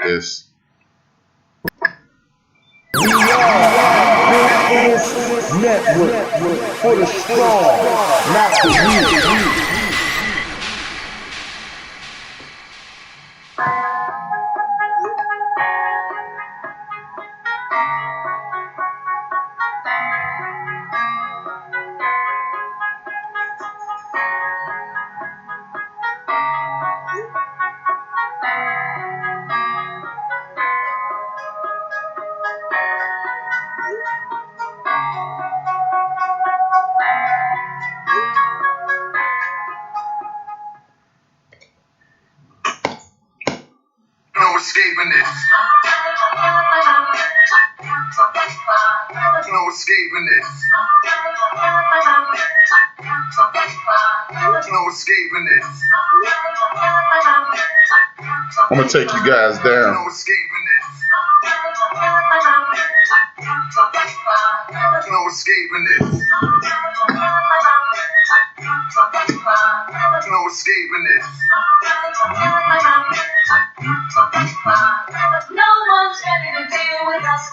this. We are Built Network for the strong, not the weak. No escaping this. No escaping this. No escaping this. I'm gonna take you guys down. No escaping this. No escaping this. No escaping this. No one's ready to deal with us.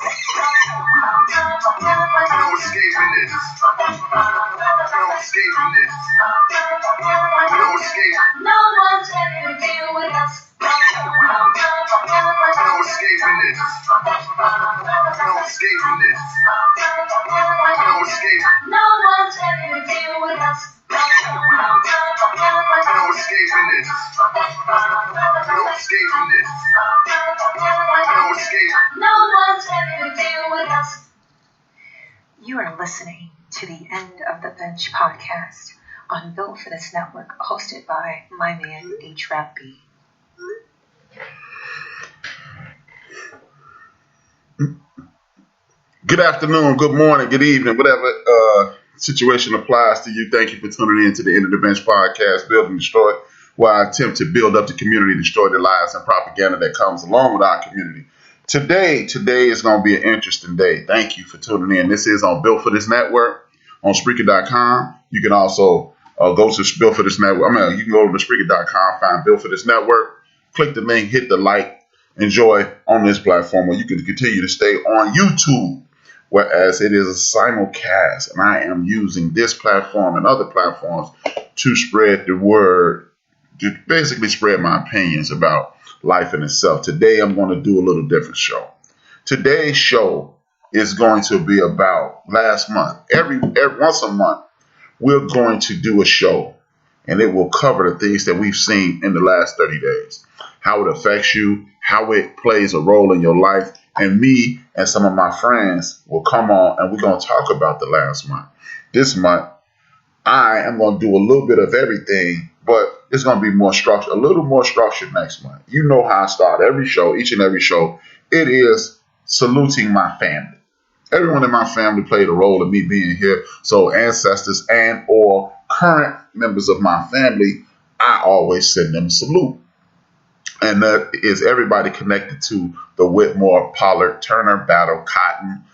No escaping this. No escaping this. No escape. No one's ready to deal with us. No escaping this. No escaping this. No escape. No one's ready to deal with us. No escaping this. No escaping this. No escape. No one's ready to deal with us. You are listening to the End of the Bench podcast on Built for This Network, hosted by my man HRap. Good afternoon, good morning, good evening, whatever situation applies to you. Thank you for tuning in to the End of the Bench podcast, Build and Destroy, where I attempt to build up the community, destroy the lies and propaganda that comes along with our community. Today is going to be an interesting day. Thank you for tuning in. This is on Built for This Network on Spreaker.com. You can also go to Built for This Network. You can go to Spreaker.com, find Built for This Network, click the link, hit the like, enjoy on this platform, or you can continue to stay on YouTube, whereas it is a simulcast, and I am using this platform and other platforms to spread the word, to basically spread my opinions about life in itself. Today, I'm going to do a little different show. Today's show is going to be about last month. Every once a month, we're going to do a show, and it will cover the things that we've seen in the last 30 days, how it affects you, how it plays a role in your life. And me and some of my friends will come on, and we're going to talk about the last month. This month, I am going to do a little bit of everything, but it's going to be more structured, a little more structured next month. You know how I start every show, each and every show. It is saluting my family. Everyone in my family played a role in me being here. So ancestors and or current members of my family, I always send them a salute. And that is everybody connected to the Whitmore, Pollard, Turner, Battle, Cotton,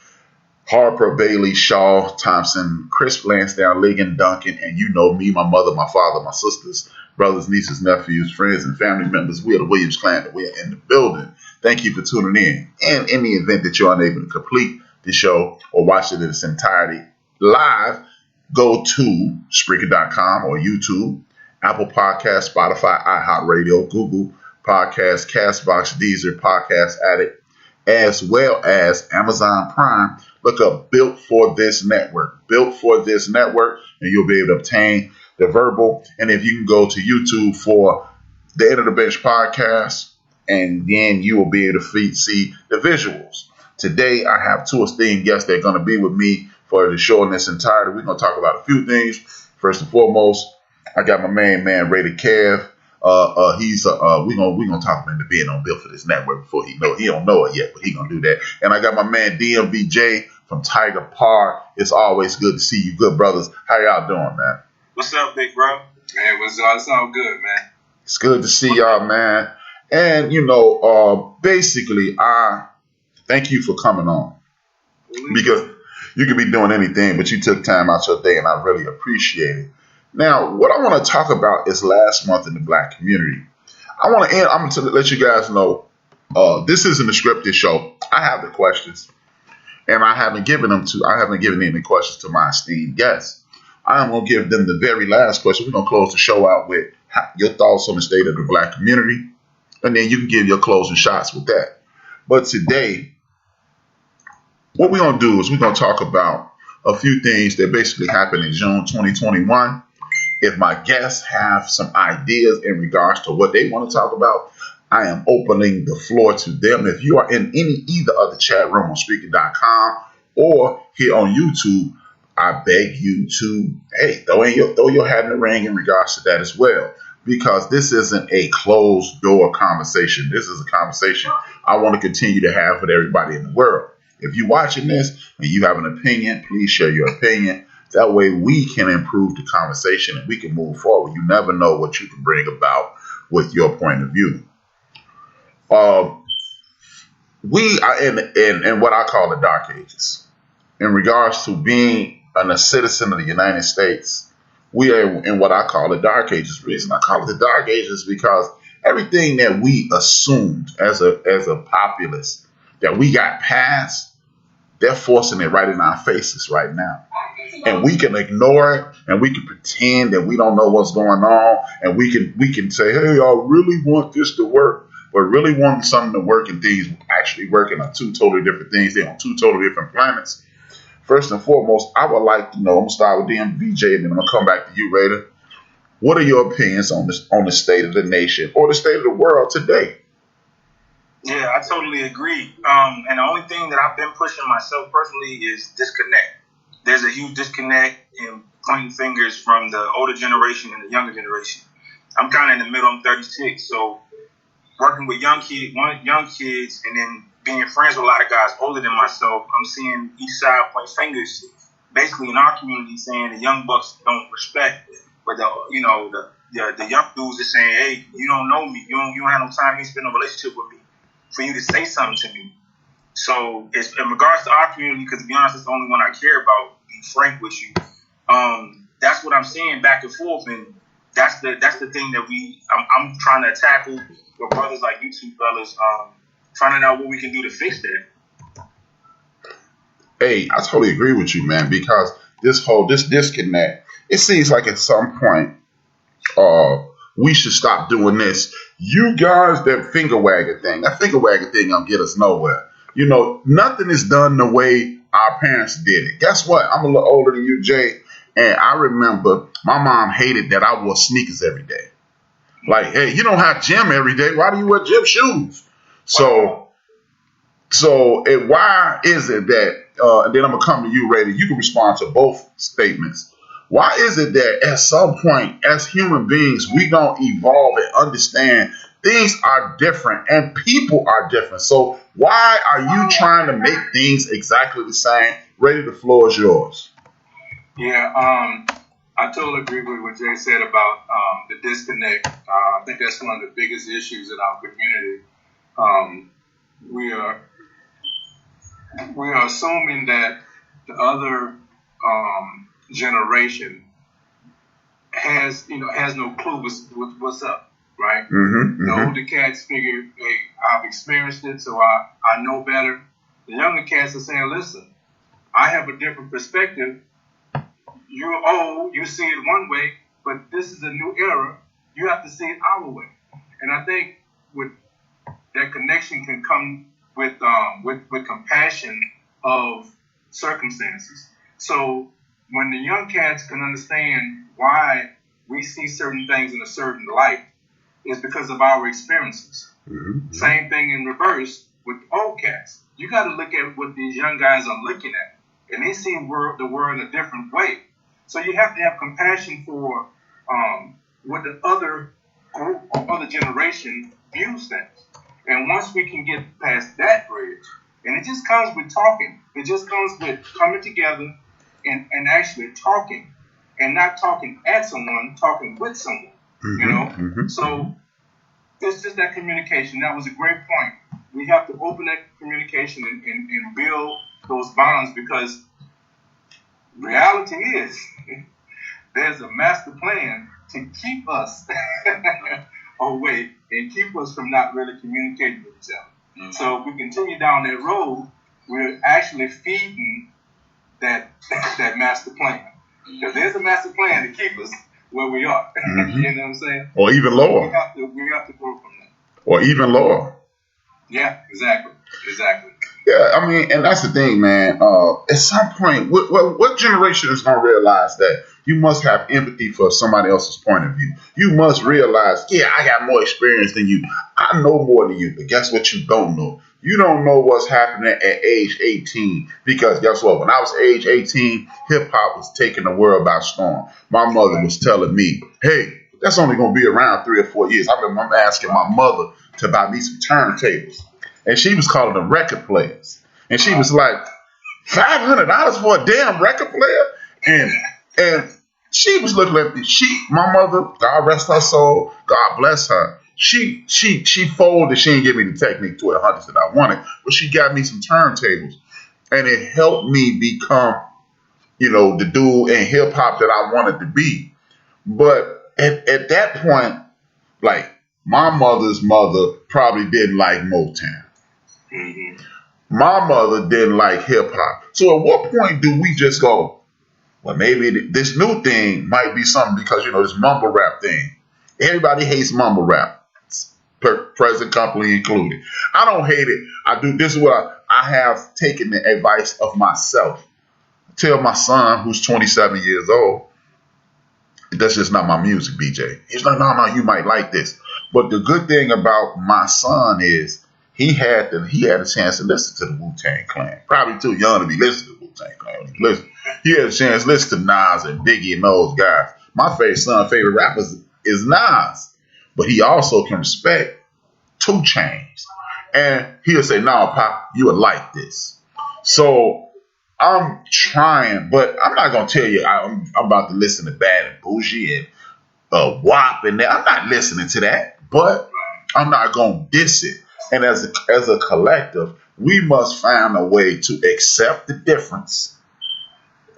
Harper, Bailey, Shaw, Thompson, Chris, Lansdowne, Ligon, Duncan, and you know me, my mother, my father, my sisters, brothers, nieces, nephews, friends, and family members. We are the Williams clan, and we are in the building. Thank you for tuning in. And in the event that you're unable to complete the show or watch it in its entirety live, go to Spreaker.com or YouTube, Apple Podcasts, Spotify, iHeartRadio, Google Podcast, Castbox, Deezer, Podcast Addict, as well as Amazon Prime. Look up Built for This Network. Built for This Network, and you'll be able to obtain the verbal. And if you can go to YouTube for the End of the Bench podcast, and then you will be able to see the visuals. Today, I have two esteemed guests that are going to be with me for the show in its entirety. We're going to talk about a few things. First and foremost, I got my main man, Rated Kev. We're gonna talk him into being on Built for This Network before he don't know it yet, but he gonna do that. And I got my man DMVJ from Tiger Park. It's always good to see you, good brothers. How y'all doing, man? What's up, big bro? Man, it's all good, man. It's good to see y'all, man. And basically, I thank you for coming on, because you could be doing anything, but you took time out your day, and I really appreciate it. Now, what I want to talk about is last month in the black community. I'm going to let you guys know This isn't a scripted show. I have the questions, and I haven't given any questions to my esteemed guests. I am gonna give them the very last question. We're gonna close the show out with your thoughts on the state of the Black community, and then you can give your closing shots with that. But today, what we're gonna do is we're gonna talk about a few things that basically happened in June 2021. If my guests have some ideas in regards to what they want to talk about, I am opening the floor to them. If you are in either of the chat room on speaker.com or here on YouTube, I beg you to, throw your hat in the ring in regards to that as well, because this isn't a closed door conversation. This is a conversation I want to continue to have with everybody in the world. If you're watching this and you have an opinion, please share your opinion. That way we can improve the conversation and we can move forward. You never know what you can bring about with your point of view. We are in what I call the dark ages. In regards to being a citizen of the United States, we are in what I call the dark ages. The reason I call it the dark ages is because everything that we assumed as a populace that we got past, they're forcing it right in our faces right now. And we can ignore it, and we can pretend that we don't know what's going on, and we can say, hey, I really want this to work, but really wanting something to work and things actually working are two totally different things. They're on two totally different planets. First and foremost, I would like to know, I'm going to start with DMVJ, and then I'm going to come back to you, Raider. What are your opinions on the state of the nation or the state of the world today? Yeah, I totally agree. And the only thing that I've been pushing myself personally is disconnect. There's a huge disconnect in pointing fingers from the older generation and the younger generation. I'm kind of in the middle. I'm 36, so working with young kids, and then being friends with a lot of guys older than myself, I'm seeing each side point fingers, basically in our community, saying the young bucks don't respect, but the young dudes are saying, hey, you don't know me, you don't have no time, you spend a relationship with me for you to say something to me. So it's in regards to our community, because to be honest, it's the only one I care about. Be frank with you. That's what I'm seeing back and forth, and that's the thing that I'm trying to tackle with brothers like you two fellas, finding out what we can do to fix that. Hey, I totally agree with you, man, because this disconnect, it seems like at some point we should stop doing this. You guys, that finger wagging thing gonna get us nowhere. Nothing is done the way our parents did it. Guess what? I'm a little older than you, Jay, and I remember my mom hated that I wore sneakers every day. Like, hey, you don't have gym every day. Why do you wear gym shoes? So why is it that, and then I'm going to come to you, Ray, you can respond to both statements. Why is it that at some point, as human beings, we don't evolve and understand things are different and people are different? So why are you trying to make things exactly the same? Ray, the floor is yours. Yeah, I totally agree with what Jay said about the disconnect. I think that's one of the biggest issues in our community. We are assuming that the other generation has no clue what's up, right? Mm-hmm, the older cats figure, hey, I've experienced it, so I know better. The younger cats are saying, listen, I have a different perspective. You're old, you see it one way, but this is a new era. You have to see it our way. And I think with that connection can come with compassion of circumstances. So when the young cats can understand why we see certain things in a certain light, it's because of our experiences. Mm-hmm. Same thing in reverse with old cats. You got to look at what these young guys are looking at, and they see the world in a different way. So you have to have compassion for what the other group or other generation views things. And once we can get past that bridge, and it just comes with talking. It just comes with coming together and actually talking, and not talking at someone, talking with someone. Mm-hmm. Mm-hmm. So it's just that communication. That was a great point. We have to open that communication and build those bonds, because reality is there's a master plan to keep us away and keep us from not really communicating with each other. Mm-hmm. So if we continue down that road, we're actually feeding that master plan. Because there's a master plan to keep us where we are. Mm-hmm. You know what I'm saying? Or even lower. We have to grow from that. Or even lower. Yeah, exactly. Yeah, I mean, and that's the thing, man. At some point, what generation is going to realize that you must have empathy for somebody else's point of view? You must realize, yeah, I got more experience than you. I know more than you, but guess what you don't know? You don't know what's happening at age 18. Because guess what? When I was age 18, hip-hop was taking the world by storm. My mother was telling me, hey, that's only going to be around 3 or 4 years. I remember asking my mother to buy me some turntables. And she was calling them record players. And she was like, $500 for a damn record player? And she was looking at me. My mother, God rest her soul, God bless her. She folded. She didn't give me the Technic 1200s that I wanted, but she got me some turntables. And it helped me become, the dude in hip hop that I wanted to be. But at that point, like, my mother's mother probably didn't like Motown. Mm-hmm. My mother didn't like hip hop. So at what point do we just go, well, maybe this new thing might be something because, this mumble rap thing. Everybody hates mumble rap, present company included. I don't hate it. I do. This is what I have taken the advice of myself. Tell my son, who's 27 years old, that's just not my music, BJ. He's like, no, you might like this. But the good thing about my son is he had a chance to listen to the Wu-Tang Clan. Probably too young to be listening to the Wu-Tang Clan. He had a chance to listen to Nas and Biggie and those guys. My favorite rapper is Nas. But he also can respect 2 Chainz. And he'll say, no, Pop, you would like this. So I'm trying, but I'm not going to tell you I'm about to listen to Bad and Bougie and WAP and that. I'm not listening to that, but I'm not going to diss it. And as a collective, we must find a way to accept the difference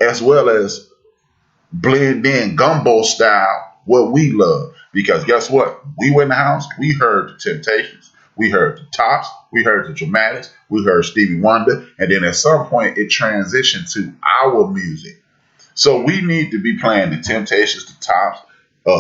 as well as blend in gumbo style what we love. Because guess what? We were in the house, we heard the Temptations, we heard the Tops, we heard the Dramatics, we heard Stevie Wonder, and then at some point it transitioned to our music. So we need to be playing the Temptations, the Tops,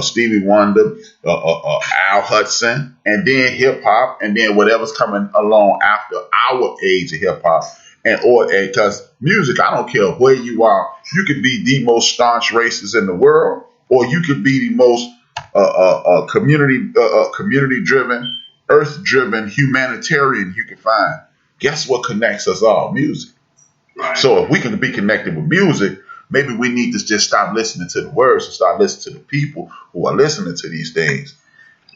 Stevie Wonder, Al Hudson, and then hip hop, and then whatever's coming along after our age of hip hop. And because music, I don't care where you are, you could be the most staunch racist in the world, or you could be the most community driven, earth driven humanitarian you can find. Guess what connects us all? Music. Right. So if we can be connected with music, maybe we need to just stop listening to the words and start listening to the people who are listening to these things.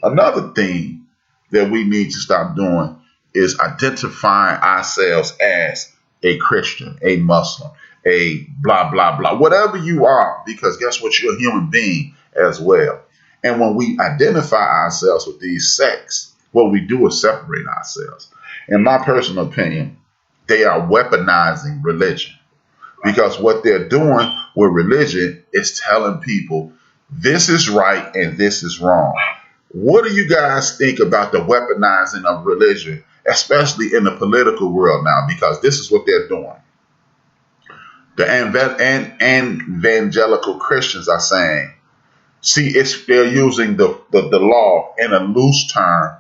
Another thing that we need to stop doing is identifying ourselves as a Christian, a Muslim, a blah, blah, blah, whatever you are, because guess what? You're a human being as well. And when we identify ourselves with these sects, what we do is separate ourselves. In my personal opinion, they are weaponizing religion. Because what they're doing with religion is telling people this is right and this is wrong. What do you guys think about the weaponizing of religion, especially in the political world now? Because this is what they're doing. The evangelical Christians are saying, see, they're using the law in a loose term,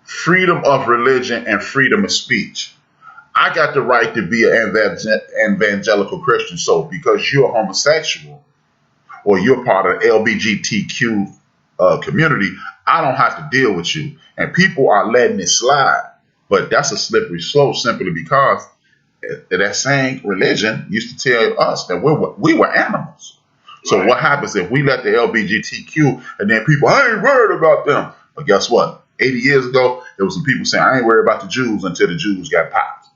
freedom of religion and freedom of speech. I got the right to be an evangelical Christian. So because you're homosexual or you're part of the LGBTQ community, I don't have to deal with you. And people are letting it slide. But that's a slippery slope simply because that same religion used to tell us that we were animals. So right. What happens if we let the LGBTQ and then people, I ain't worried about them. But guess what? 80 years ago, there was some people saying, I ain't worried about the Jews until the Jews got popped.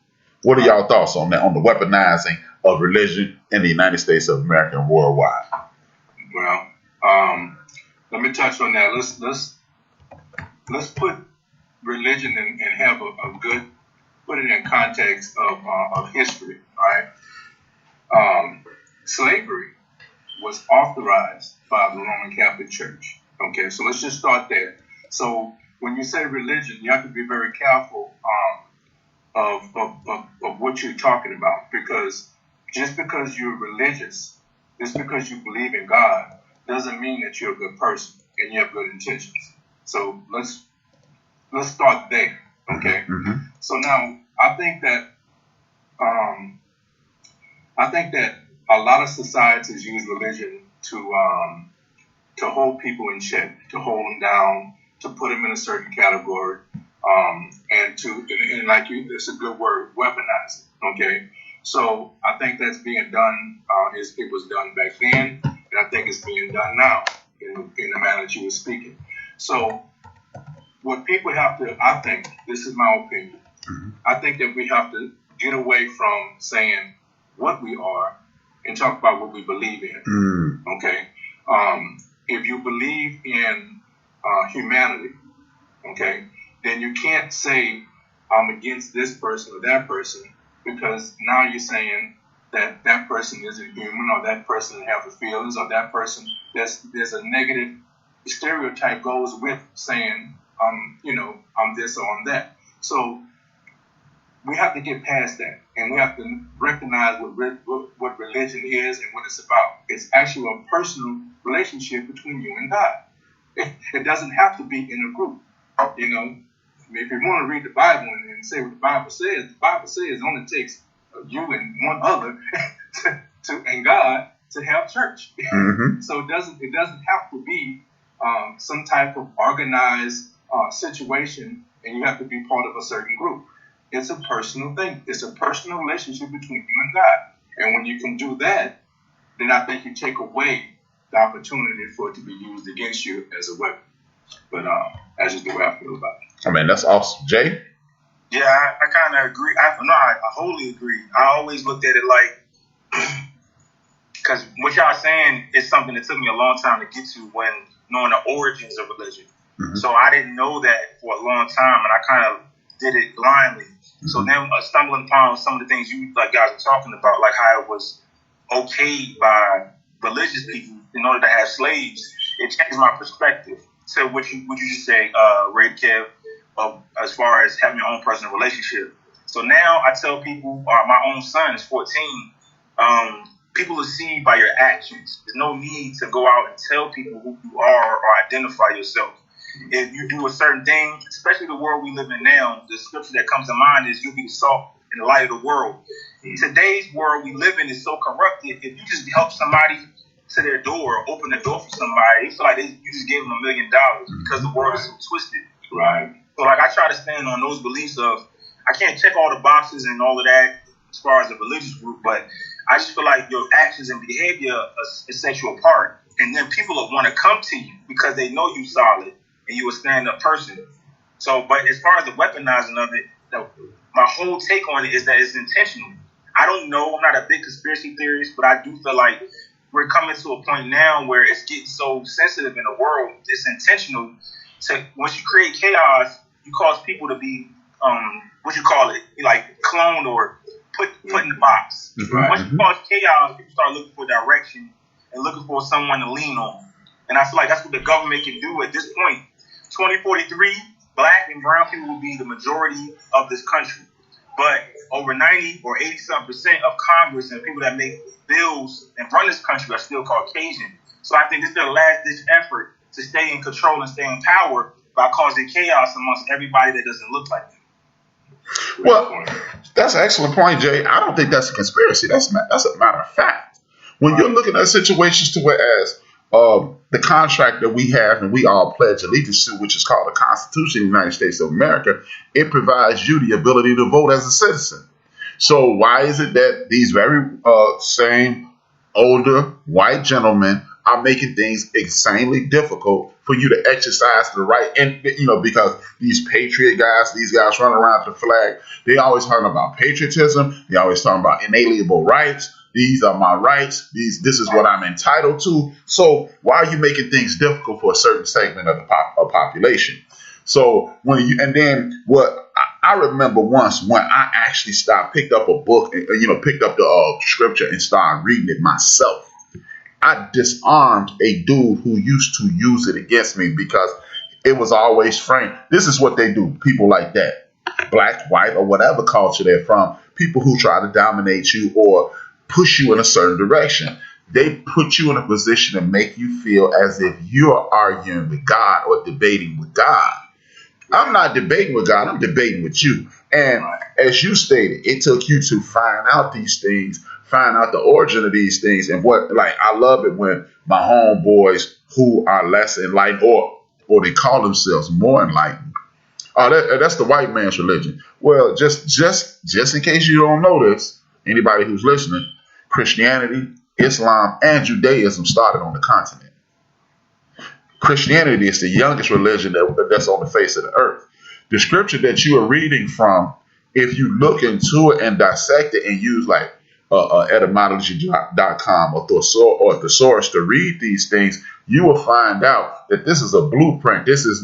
What are y'all thoughts on that, on the weaponizing of religion in the United States of America and worldwide? Well, let me touch on that. Let's put religion and have put it in context of history, right? Slavery was authorized by the Roman Catholic Church. Okay, so let's just start there. So when you say religion, you have to be very careful of what you're talking about, because just because you're religious, just because you believe in God, doesn't mean that you're a good person and you have good intentions. So let's start there, okay? Mm-hmm. So now I think that a lot of societies use religion to hold people in check, to hold them down, to put them in a certain category, and like you, it's a good word, weaponize it. Okay, so I think that's being done. It was done back then, and I think it's being done now in the manner that you were speaking. So what people have to, I think, this is my opinion, I think that we have to get away from saying what we are and talk about what we believe in. Okay, if you believe in humanity, okay, then you can't say I'm against this person or that person, because now you're saying that that person isn't human, or that person has the feelings, or that person, there's a negative stereotype goes with saying I'm this or I'm that. So we have to get past that, and we have to recognize what religion is and what it's about. It's actually a personal relationship between you and God. It doesn't have to be in a group. You know, if you want to read the Bible and say what the Bible says it only takes you and one other and God to have church. Mm-hmm. So it doesn't have to be some type of organized situation, and you have to be part of a certain group. It's a personal thing. It's a personal relationship between you and God. And when you can do that, then I think you take away the opportunity for it to be used against you as a weapon. But that's just the way I feel about it. I mean, that's awesome. Jay? Yeah, I kind of agree. I wholly agree. I always looked at it like, because what y'all saying is something that took me a long time to get to when knowing the origins of religion. Mm-hmm. So I didn't know that for a long time, and I kind of did it blindly. Mm-hmm. So then stumbling upon some of the things you guys were talking about, like how it was okayed by religious people in order to have slaves, it changed my perspective to what you just say, Ray Kev, as far as having your own personal relationship. So now I tell people, my own son is 14, people will see by your actions. There's no need to go out and tell people who you are or identify yourself. If you do a certain thing, especially the world we live in now, the scripture that comes to mind is you'll be the salt and the light of the world. Today's world we live in is so corrupted. If you just help somebody to their door, or open the door for somebody, they feel like you just gave them $1 million because the world is so twisted. Right. So like I try to stand on those beliefs of, I can't check all the boxes and all of that as far as a religious group, but I just feel like your actions and behavior set you apart. And then people will want to come to you because they know you solid and you a stand-up person. So, but as far as the weaponizing of it, my whole take on it is that it's intentional. I don't know, I'm not a big conspiracy theorist, but I do feel like we're coming to a point now where it's getting so sensitive in the world, it's intentional. So once you create chaos, you cause people to be, like cloned or put in the box. Right. Once you cause chaos, people start looking for direction and looking for someone to lean on. And I feel like that's what the government can do at this point. 2043, black and brown people will be the majority of this country. But over 90 or 80% of Congress and people that make bills and run this country are still Caucasian. So I think this is their last-ditch effort to stay in control and stay in power by causing chaos amongst everybody that doesn't look like them. Well, that's an excellent point, Jay. I don't think that's a conspiracy. That's a matter of fact. When you're looking at situations to whereas the contract that we have and we all pledge allegiance to, which is called the Constitution of the United States of America, it provides you the ability to vote as a citizen. So why is it that these very same older white gentlemen are making things insanely difficult for you to exercise the right? And, because these patriot guys, these guys running around with the flag, they always talking about patriotism. They always talking about inalienable rights. These are my rights. This is what I'm entitled to. So why are you making things difficult for a certain segment of the population? So what I remember once when I actually picked up a book, picked up the scripture and started reading it myself. I disarmed a dude who used to use it against me because it was always framed. This is what they do, people like that. black, white, or whatever culture they're from, people who try to dominate you or push you in a certain direction. They put you in a position to make you feel as if you're arguing with God or debating with God. I'm not debating with God, I'm debating with you. And as you stated, it took you to find out these things, find out the origin of these things. And what, like, I love it when my homeboys who are less enlightened or they call themselves more enlightened. Oh, that's the white man's religion. Well, just in case you don't know this, anybody who's listening, Christianity, Islam, and Judaism started on the continent. Christianity is the youngest religion that's on the face of the earth. The scripture that you are reading from, if you look into it and dissect it and use like etymology.com or thesaurus to read these things, you will find out that this is a blueprint. This is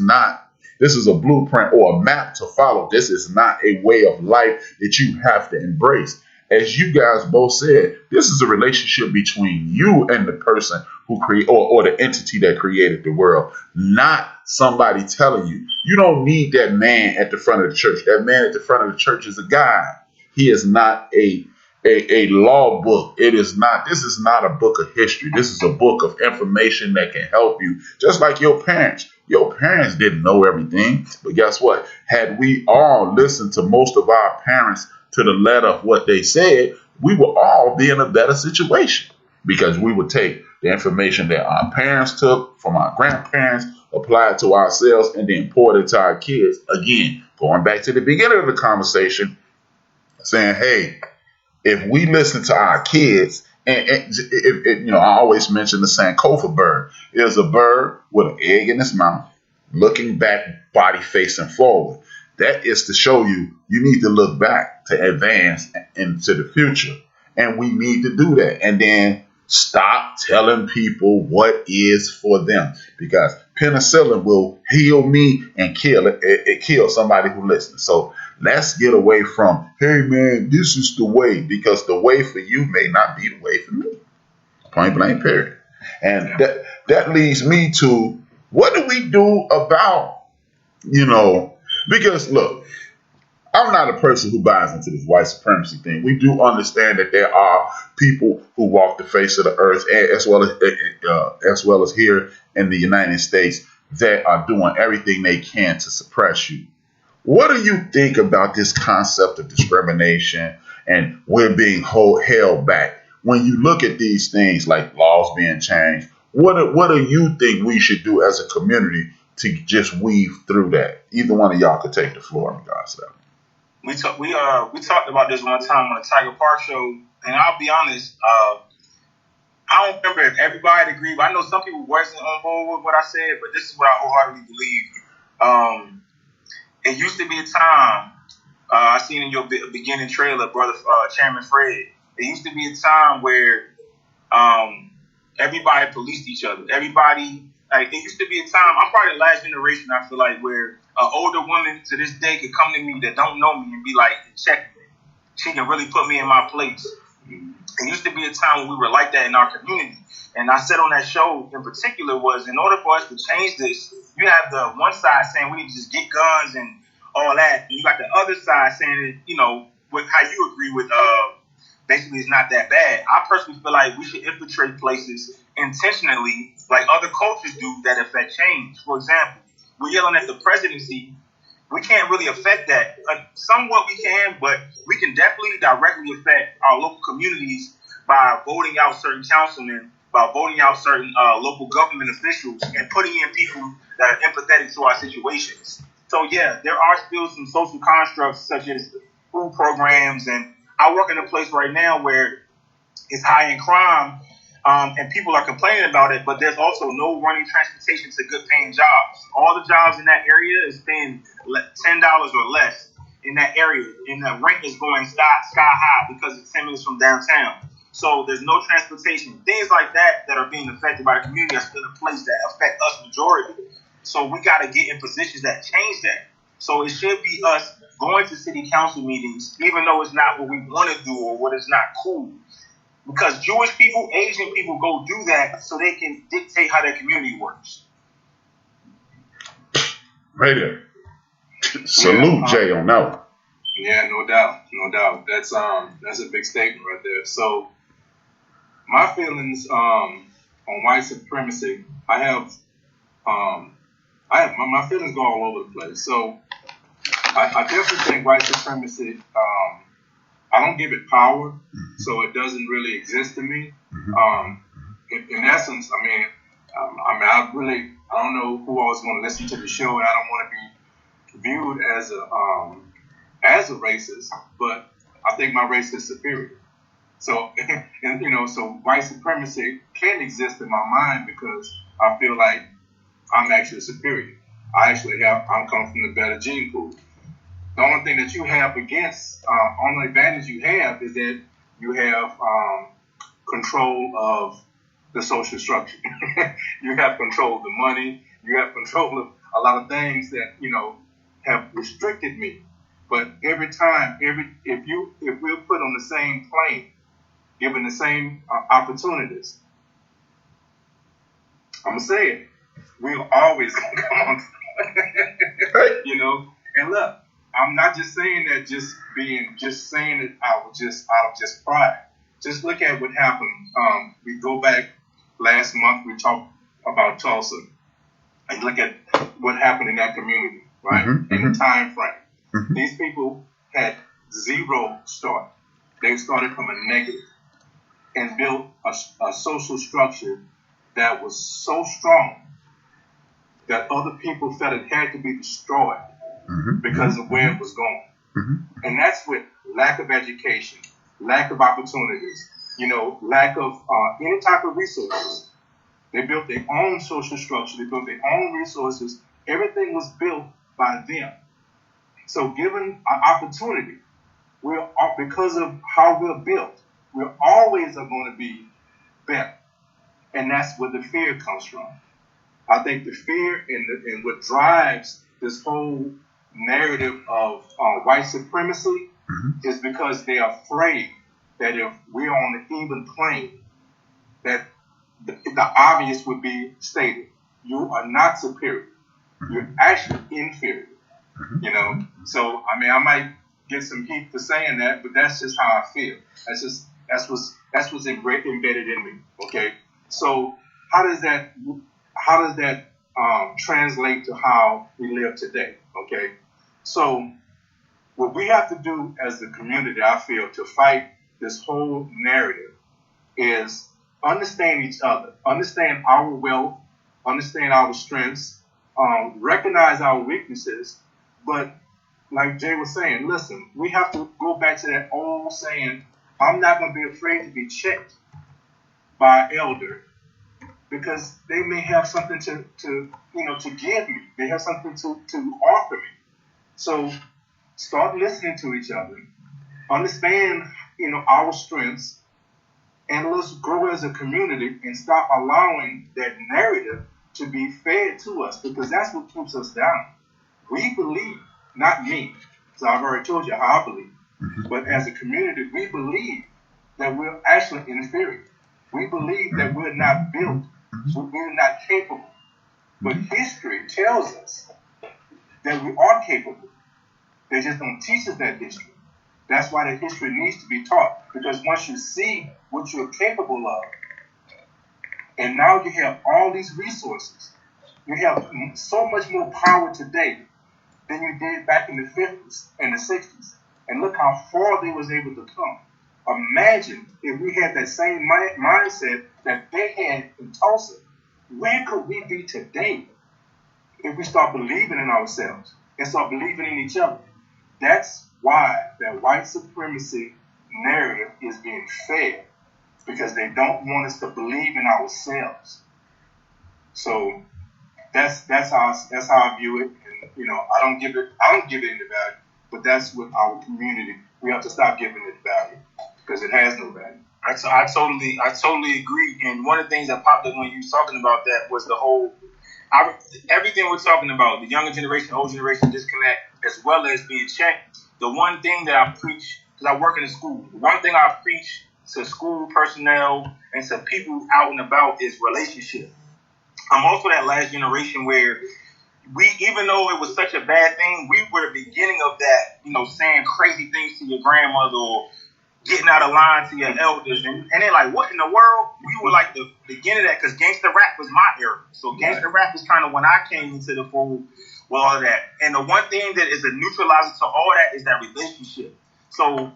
a blueprint or a map to follow. This is not a way of life that you have to embrace. As you guys both said, this is a relationship between you and the person who create or the entity that created the world, not somebody telling you. You don't need that man at the front of the church. That man at the front of the church is a guide. He is not a law book. This is not a book of history. This is a book of information that can help you. Just like your parents. Your parents didn't know everything. But guess what? Had we all listened to most of our parents to the letter of what they said, we would all be in a better situation because we would take the information that our parents took from our grandparents, apply it to ourselves, and then pour it to our kids. Again, going back to the beginning of the conversation, saying, hey, if we listen to our kids, and I always mention the Sankofa bird. It's a bird with an egg in its mouth, looking back, body facing forward. That is to show you need to look back to advance into the future. And we need to do that. And then stop telling people what is for them. Because penicillin will heal me and kill it. It kills somebody who listens. So let's get away from, hey man, this is the way. Because the way for you may not be the way for me. Point blank, period. And that leads me to, what do we do about, because look, I'm not a person who buys into this white supremacy thing. We do understand that there are people who walk the face of the earth, as well as here in the United States, that are doing everything they can to suppress you. What do you think about this concept of discrimination and we're being held back? When you look at these things like laws being changed, what do you think we should do as a community to just weave through that? Either one of y'all could take the floor in regards to that. We talked about this one time on the Tiger Park show, and I'll be honest, I don't remember if everybody agreed, but I know some people wasn't on board with what I said, but this is what I wholeheartedly believe. It used to be a time, I seen in your beginning trailer, brother Chairman Fred, it used to be a time where everybody policed each other. Everybody, like, it used to be a time, I'm probably the last generation, I feel like, where an older woman to this day could come to me that don't know me and be like, check me. She can really put me in my place. It used to be a time when we were like that in our community. And I said on that show in particular was, in order for us to change this, you have the one side saying we need to just get guns and all that. And you got the other side saying that, with how you agree with, basically it's not that bad. I personally feel like we should infiltrate places intentionally like other cultures do that affect change. For example, we're yelling at the presidency. We can't really affect that. Somewhat we can, but we can definitely directly affect our local communities by voting out certain councilmen, by voting out certain local government officials, and putting in people that are empathetic to our situations. So yeah, there are still some social constructs such as food programs, and I work in a place right now where it's high in crime, and people are complaining about it, but there's also no running transportation to good paying jobs. All the jobs in that area is paying $10 or less in that area, and the rent is going sky high because it's 10 minutes from downtown. So there's no transportation. Things like that are being affected by the community are still in place that affect us majority. So we got to get in positions that change that. So it should be us going to city council meetings, even though it's not what we want to do or what is not cool. Because Jewish people, Asian people go do that so they can dictate how their community works. Right there. Salute, Jay, on that one. Yeah, no doubt, no doubt. That's a big statement right there. So my feelings on white supremacy, my feelings go all over the place. So I definitely think white supremacy. I don't give it power, so it doesn't really exist to me. In essence, I don't know who all is going to listen to the show, and I don't want to be viewed as a racist, but I think my race is superior. So, so white supremacy can exist in my mind because I feel like I'm actually superior. I'm coming from the better gene pool. The only thing that you have only advantage you have is that you have control of the social structure. You have control of the money. You have control of a lot of things that, have restricted me. But every time, if we're put on the same plane, given the same opportunities, I'm going to say it, we're always going to come on. And look, I'm not just saying that just saying it out of just pride. Just look at what happened. We go back last month, we talked about Tulsa, and look at what happened in that community, right? In the time frame. These people had zero start. They started from a negative and built a social structure that was so strong that other people felt it had to be destroyed because of where it was going. And that's with lack of education, lack of opportunities, lack of any type of resources. They built their own social structure. They built their own resources. Everything was built by them. So given an opportunity, because of how we're built, we're always going to be better. And that's where the fear comes from. I think the fear and what drives this whole narrative of white supremacy is because they're afraid that if we're on an even plane, that the obvious would be stated. You are not superior. You're actually inferior. So I might get some heat for saying that, but that's just how I feel. That's what's embedded in me. Okay. So how does that translate to how we live today? Okay. So what we have to do as a community, I feel, to fight this whole narrative is understand each other, understand our wealth, understand our strengths, recognize our weaknesses. But like Jay was saying, listen, we have to go back to that old saying, I'm not going to be afraid to be checked by an elder because they may have something to give me. They have something to offer me. So start listening to each other, understand, our strengths, and let's grow as a community and stop allowing that narrative to be fed to us because that's what keeps us down. We believe, not me, because I've already told you how I believe, but as a community, we believe that we're actually inferior. We believe that we're not built, we're not capable. But history tells us that we are capable. They just don't teach us that history. That's why the history needs to be taught. Because once you see what you're capable of, and now you have all these resources, you have so much more power today than you did back in the 50s and the 60s. And look how far they was able to come. Imagine if we had that same mindset that they had in Tulsa. Where could we be today if we start believing in ourselves and start believing in each other? That's why that white supremacy narrative is being fed, because they don't want us to believe in ourselves. So that's how I view it. And I don't give it any value, but that's what our community, we have to stop giving it value because it has no value. I totally agree. And one of the things that popped up when you was talking about that was the whole everything we're talking about, the younger generation, old generation disconnect, as well as being checked. The one thing that I preach, because I work in a school, the one thing I preach to school personnel and to people out and about is relationship. I'm also that last generation where even though it was such a bad thing, we were the beginning of that, saying crazy things to your grandmother or getting out of line to your elders. And they're like, what in the world? We were like the beginning of that because gangster rap was my era. So gangster rap was kind of when I came into the fold with all of that. And the one thing that is a neutralizer to all that is that relationship. So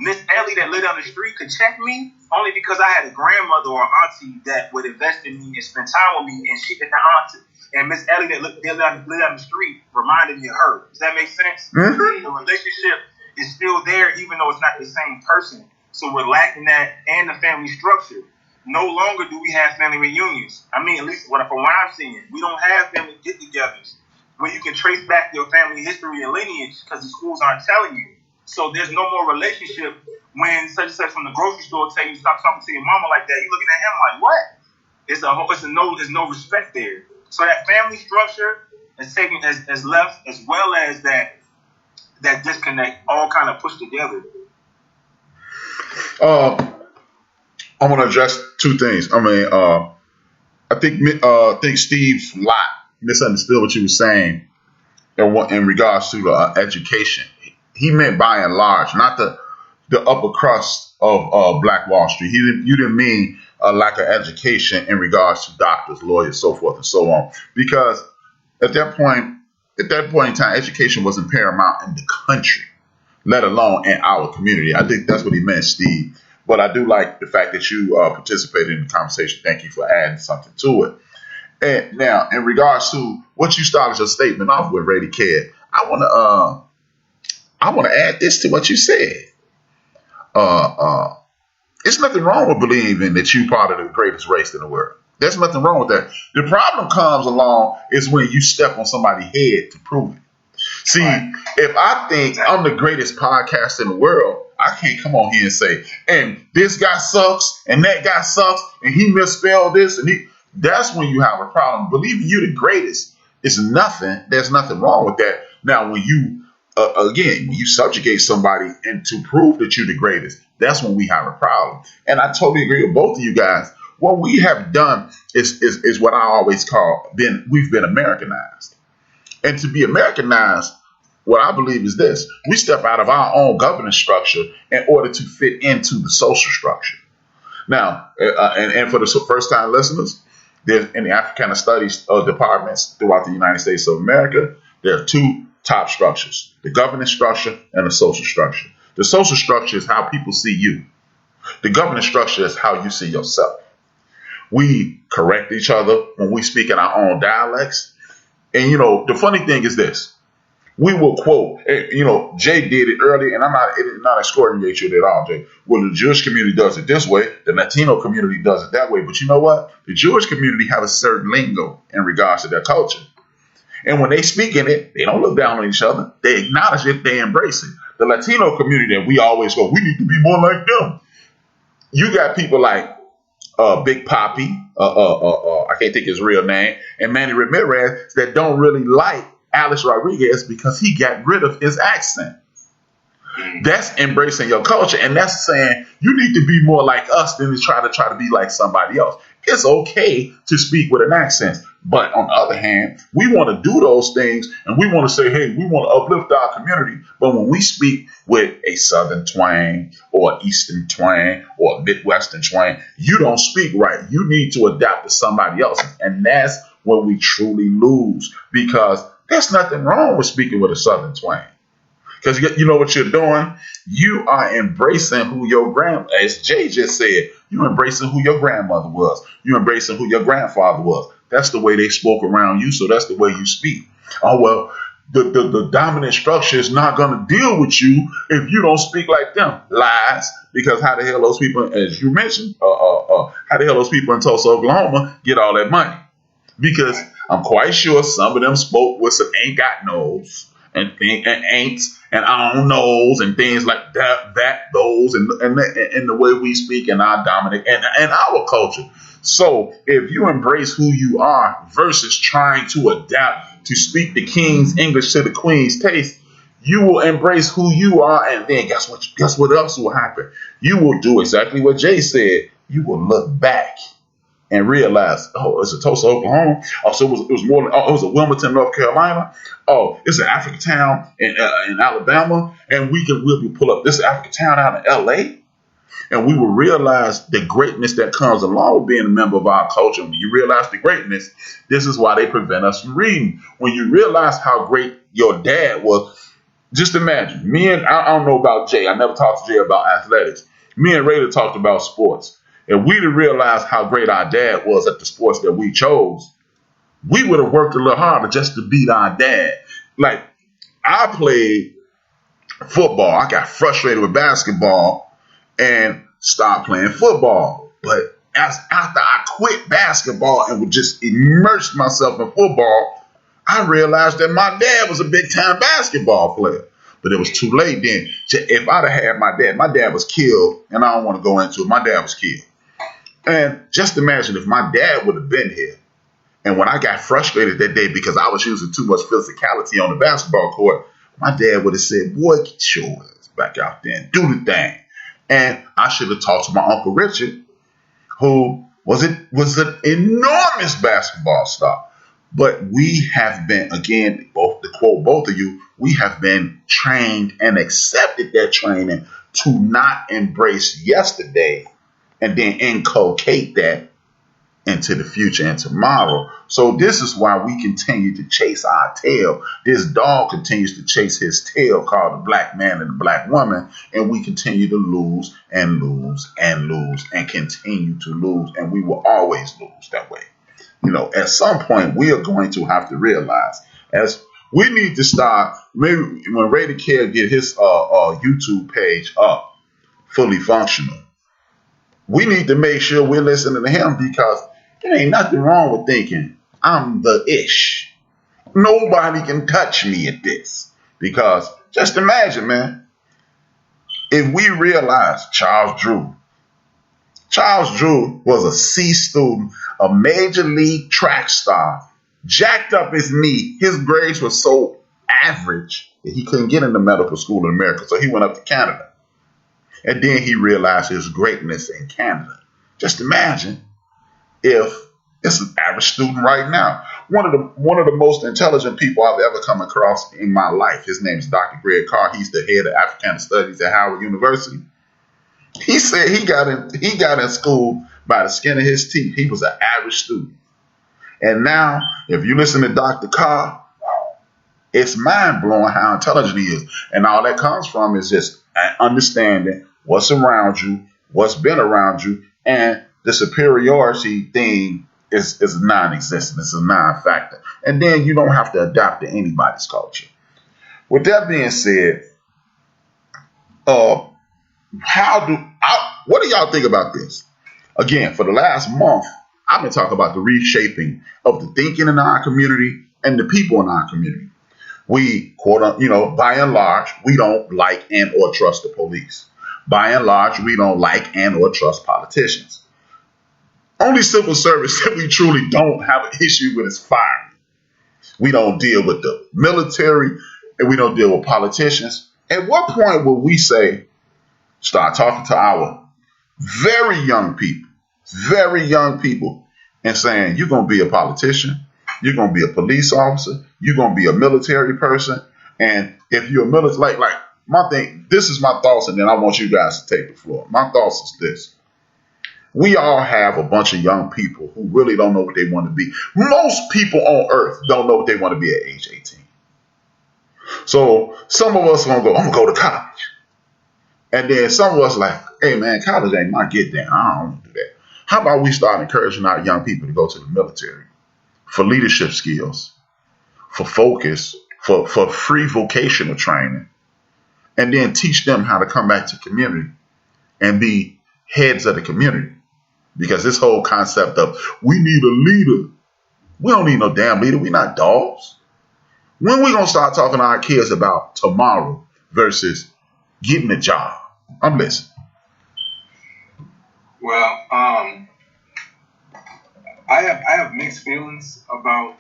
Miss Ellie that lived on the street could check me only because I had a grandmother or auntie that would invest in me and spend time with me, and she did the auntie. And Miss Ellie that lived on the street reminded me of her. Does that make sense? Mm-hmm. The relationship is still there, even though it's not the same person. So we're lacking that and the family structure. No longer do we have family reunions. I mean, at least from what I'm seeing, we don't have family get-togethers where you can trace back your family history and lineage because the schools aren't telling you. So there's no more relationship when such and such from the grocery store tell you stop talking to your mama like that. You looking at him like, what? There's no respect there. So that family structure is taken as left, as well as that disconnect, all kind of pushed together. I want to address two things. I mean, I think Steve Lott misunderstood what you were saying in regards to education. He meant by and large, not the upper crust of Black Wall Street. You didn't mean a lack of education in regards to doctors, lawyers, so forth and so on. Because at that point in time, education wasn't paramount in the country, let alone in our community. I think that's what he meant, Steve. But I do like the fact that you participated in the conversation. Thank you for adding something to it. And now, in regards to what you started your statement off with, Rady Kid, I want to add this to what you said. There's nothing wrong with believing that you're part of the greatest race in the world. There's nothing wrong with that. The problem comes along is when you step on somebody's head to prove it. See, if I think I'm the greatest podcaster in the world, I can't come on here and say, and this guy sucks, and that guy sucks, and he misspelled this, and that's when you have a problem. Believing you're the greatest is nothing. There's nothing wrong with that. Now, when you when you subjugate somebody and to prove that you're the greatest, that's when we have a problem. And I totally agree with both of you guys. What we have done is what I always call we've been Americanized. And to be Americanized, what I believe is this: we step out of our own governance structure in order to fit into the social structure. Now, and for the first-time listeners, there's in the Africana Studies departments throughout the United States of America, there are two top structures: the governance structure and the social structure. The social structure is how people see you. The governance structure is how you see yourself. We correct each other when we speak in our own dialects. And, the funny thing is this. We will quote, Jay did it earlier, and I'm not escorting you at all, Jay. Well, the Jewish community does it this way. The Latino community does it that way. But you know what? The Jewish community have a certain lingo in regards to their culture. And when they speak in it, they don't look down on each other. They acknowledge it. They embrace it. The Latino community that we always go, we need to be more like them. You got people like Big Papi, I can't think his real name, and Manny Ramirez that don't really like Alex Rodriguez because he got rid of his accent. That's embracing your culture, and that's saying you need to be more like us than to try to be like somebody else. It's okay to speak with an accent, but on the other hand, we want to do those things, and we want to say, hey, we want to uplift our community. But when we speak with a Southern twang or Eastern twang or Midwestern twang, you don't speak right. You need to adapt to somebody else, and that's where we truly lose, because there's nothing wrong with speaking with a Southern twang. Because you know what you're doing? You are embracing who as Jay just said, you're embracing who your grandmother was. You're embracing who your grandfather was. That's the way they spoke around you, so that's the way you speak. Oh, well, the dominant structure is not going to deal with you if you don't speak like them. Lies. Because how the hell those people, as you mentioned, how the hell those people in Tulsa, Oklahoma get all that money? Because I'm quite sure some of them spoke with some ain't got no's and ain'ts and I don't knows and things like those, and the way we speak in our dominant and our culture. So if you embrace who you are versus trying to adapt to speak the king's English to the queen's taste, you will embrace who you are, and then guess what else will happen? You will do exactly what Jay said. You will look back and realized, oh, it's a Tulsa, Oklahoma. Oh, so it was more. Oh, it was a Wilmington, North Carolina. Oh, it's an African town in Alabama, and we'll be pull up this African town out in L.A. And we will realize the greatness that comes along with being a member of our culture. When you realize the greatness, this is why they prevent us from reading. When you realize how great your dad was, just imagine. I don't know about Jay. I never talked to Jay about athletics. Me and Raider talked about sports. If we didn't realize how great our dad was at the sports that we chose, we would have worked a little harder just to beat our dad. Like, I played football. I got frustrated with basketball and stopped playing football. But after I quit basketball and would just immerse myself in football, I realized that my dad was a big-time basketball player. But it was too late then. If I'd have had my dad was killed, and I don't want to go into it, my dad was killed. And just imagine if my dad would have been here, and when I got frustrated that day because I was using too much physicality on the basketball court, my dad would have said, boy, get your ass back out there and do the thing. And I should have talked to my Uncle Richard, who was an enormous basketball star. But we have been, again, to quote both of you, we have been trained and accepted that training to not embrace yesterday and then inculcate that into the future and tomorrow. So this is why we continue to chase our tail. This dog continues to chase his tail called the black man and the black woman, and we continue to lose and lose and lose and continue to lose, and we will always lose that way. At some point, we are going to have to realize, as we need to start, maybe when Raider Care get his YouTube page up, fully functional, we need to make sure we're listening to him, because there ain't nothing wrong with thinking, I'm the ish. Nobody can touch me at this. Because just imagine, man, if we realize Charles Drew was a C student, a major league track star, jacked up his knee. His grades were so average that he couldn't get into medical school in America, so he went up to Canada. And then he realized his greatness in Canada. Just imagine if it's an average student right now. One of the most intelligent people I've ever come across in my life, his name is Dr. Greg Carr. He's the head of Africana Studies at Howard University. He said he got in school by the skin of his teeth. He was an average student. And now, if you listen to Dr. Carr, it's mind-blowing how intelligent he is. And all that comes from is just understanding what's around you, what's been around you, and the superiority thing is non-existent. It's a non-factor. And then you don't have to adapt to anybody's culture. With that being said, what do y'all think about this? Again, for the last month, I've been talking about the reshaping of the thinking in our community and the people in our community. We, by and large, we don't like and or trust the police. By and large, we don't like and or trust politicians. Only civil service that we truly don't have an issue with is firing. We don't deal with the military, and we don't deal with politicians. At what point will we start talking to our very young people, and saying, you're going to be a politician, you're going to be a police officer, you're going to be a military person, and if you're a military, like my thing, this is my thoughts, and then I want you guys to take the floor. My thoughts is this. We all have a bunch of young people who really don't know what they want to be. Most people on earth don't know what they want to be at age 18. So some of us are going to go, I'm going to go to college. And then some of us like, hey man, college ain't my get down. I don't want to do that. How about we start encouraging our young people to go to the military for leadership skills, for focus, for free vocational training, and then teach them how to come back to community and be heads of the community. Because this whole concept of we need a leader, we don't need no damn leader. We're not dogs. When we going to start talking to our kids about tomorrow versus getting a job? I'm listening. Well, I have mixed feelings about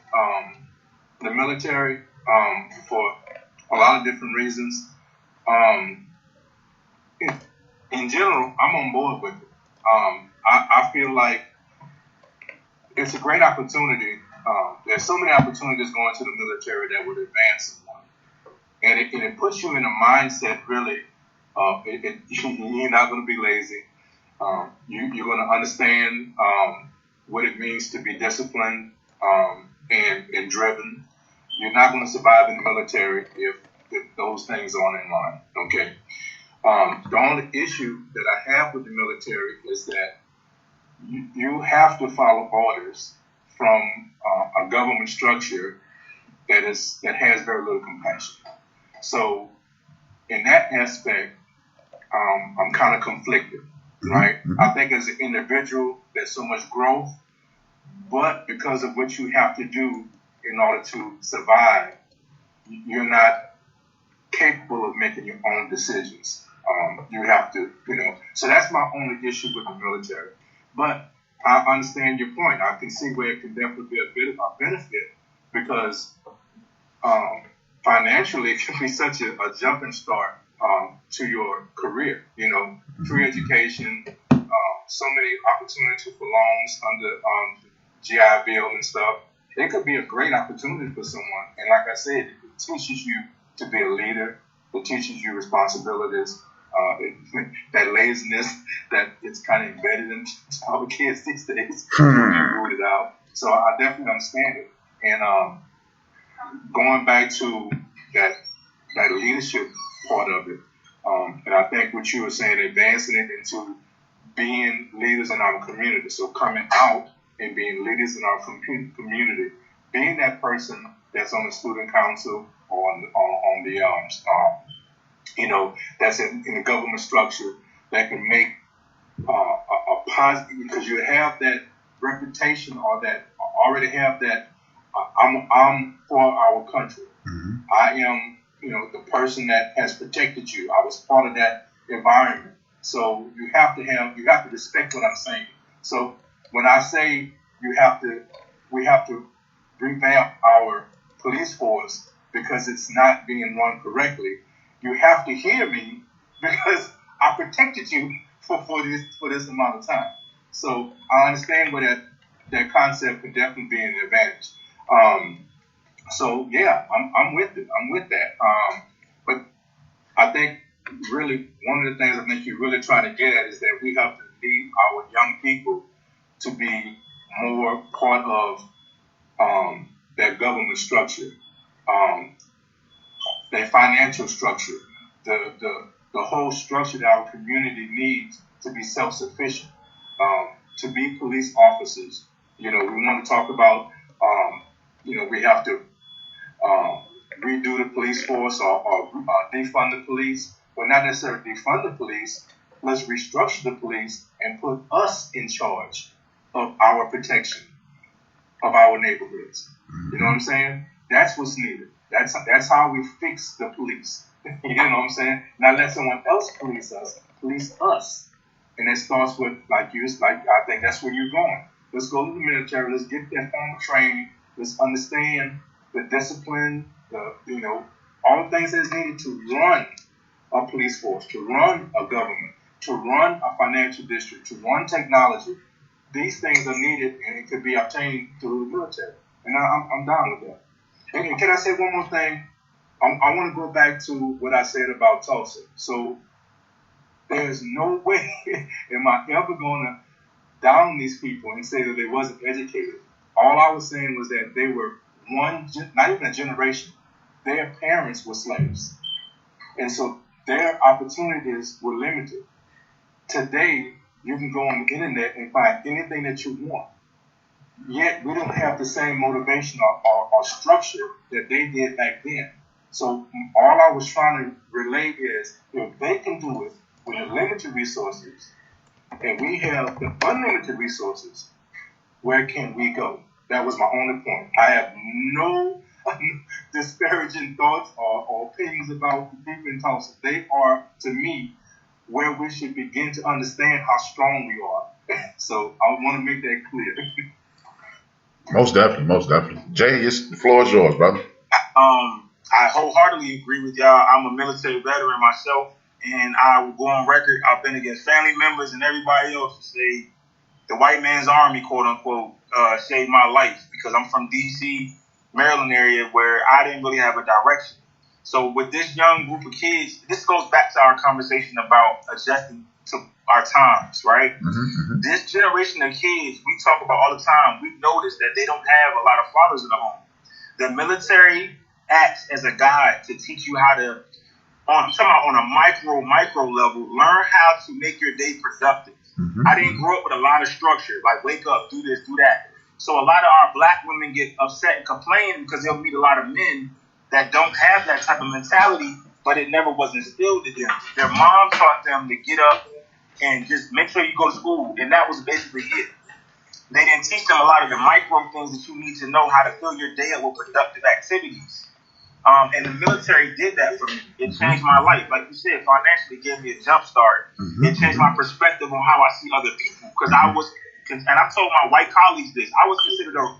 the military for a lot of different reasons. In general, I'm on board with it. I feel like it's a great opportunity. There's so many opportunities going to the military that would advance someone, and it puts you in a mindset. Really, you're not going to be lazy. You're going to understand what it means to be disciplined and driven. You're not going to survive in the military if those things aren't in line. Okay. The only issue that I have with the military is that you have to follow orders from a government structure that has very little compassion. So in that aspect, I'm kind of conflicted, right? Mm-hmm. I think as an individual, there's so much growth, but because of what you have to do in order to survive, you're not capable of making your own decisions. You have to, so that's my only issue with the military. But I understand your point. I can see where it can definitely be a bit of a benefit because financially it can be such a jumping start to your career. Free education, so many opportunities for loans under GI Bill and stuff. It could be a great opportunity for someone. And like I said, it teaches you to be a leader. It teaches you responsibilities. That laziness that it's kind of embedded into our kids these days when you root it out. So I definitely understand it. And going back to that leadership part of it, and I think what you were saying, advancing it into being leaders in our community. So coming out and being leaders in our community, being that person that's on the student council or on the that's in the government structure that can make a positive, because you have that reputation or that already have that I'm for our country. Mm-hmm. I am, the person that has protected you. I was part of that environment. So we have to respect what I'm saying. So when I say we have to revamp our police force because it's not being run correctly, you have to hear me because I protected you for this amount of time. So I understand where that concept could definitely be an advantage. So yeah, I'm with it. I'm with that. But I think really one of the things I think you're really trying to get at is that we have to lead our young people to be more part of their government structure. Their financial structure, the whole structure that our community needs to be self-sufficient, to be police officers. We want to talk about, we have to redo the police force or defund the police, but not necessarily defund the police. Let's restructure the police and put us in charge of our protection of our neighborhoods. You know what I'm saying? That's what's needed. That's how we fix the police. You know what I'm saying? Not let someone else police us. And it starts with, I think that's where you're going. Let's go to the military. Let's get that formal training. Let's understand the discipline, all the things that's needed to run a police force, to run a government, to run a financial district, to run technology. These things are needed, and it could be obtained through the military. And I'm down with that. And can I say one more thing? I want to go back to what I said about Tulsa. So there's no way am I ever going to down these people and say that they wasn't educated. All I was saying was that they were not even a generation. Their parents were slaves. And so their opportunities were limited. Today, you can go on the internet and find anything that you want. Yet, we don't have the same motivation or structure that they did back then. So, all I was trying to relate is, if they can do it with the limited resources, and we have the unlimited resources, where can we go? That was my only point. I have no disparaging thoughts or opinions about the people in Tulsa. They are, to me, where we should begin to understand how strong we are. So, I want to make that clear. Most definitely. Jay, the floor is yours, brother. I wholeheartedly agree with y'all. I'm a military veteran myself, and I will go on record. I've been against family members and everybody else to say the white man's army, quote unquote, saved my life because I'm from D.C., Maryland area where I didn't really have a direction. So with this young group of kids, this goes back to our conversation about adjusting to our times, right? Mm-hmm. This generation of kids we talk about all the time, we notice that they don't have a lot of fathers in the home. The military acts as a guide to teach you how to, I'm talking about on a micro level, learn how to make your day productive. Mm-hmm. I didn't grow up with a lot of structure, like wake up, do this, do that. So a lot of our black women get upset and complain because they'll meet a lot of men that don't have that type of mentality, but it never was instilled in them. Their mom taught them to get up and just make sure you go to school, and that was basically it. They didn't teach them a lot of the micro things that you need to know how to fill your day up with productive activities. And the military did that for me. It changed my life. Like you said, financially gave me a jump start. Mm-hmm. It changed my perspective on how I see other people. Because and I've told my white colleagues this, I was considered a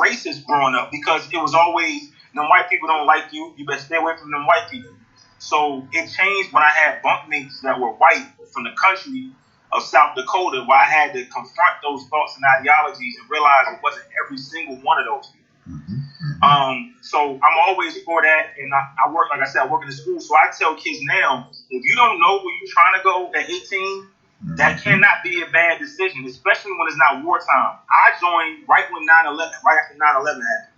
racist growing up because it was always, them white people don't like you, you better stay away from them white people. So it changed when I had bunkmates that were white from the country of South Dakota, where I had to confront those thoughts and ideologies and realize it wasn't every single one of those people. So I'm always for that, and I work, like I said, I work in the school, so I tell kids now, if you don't know where you're trying to go at 18, that cannot be a bad decision, especially when it's not wartime. I joined right when 9/11, right after 9/11 happened.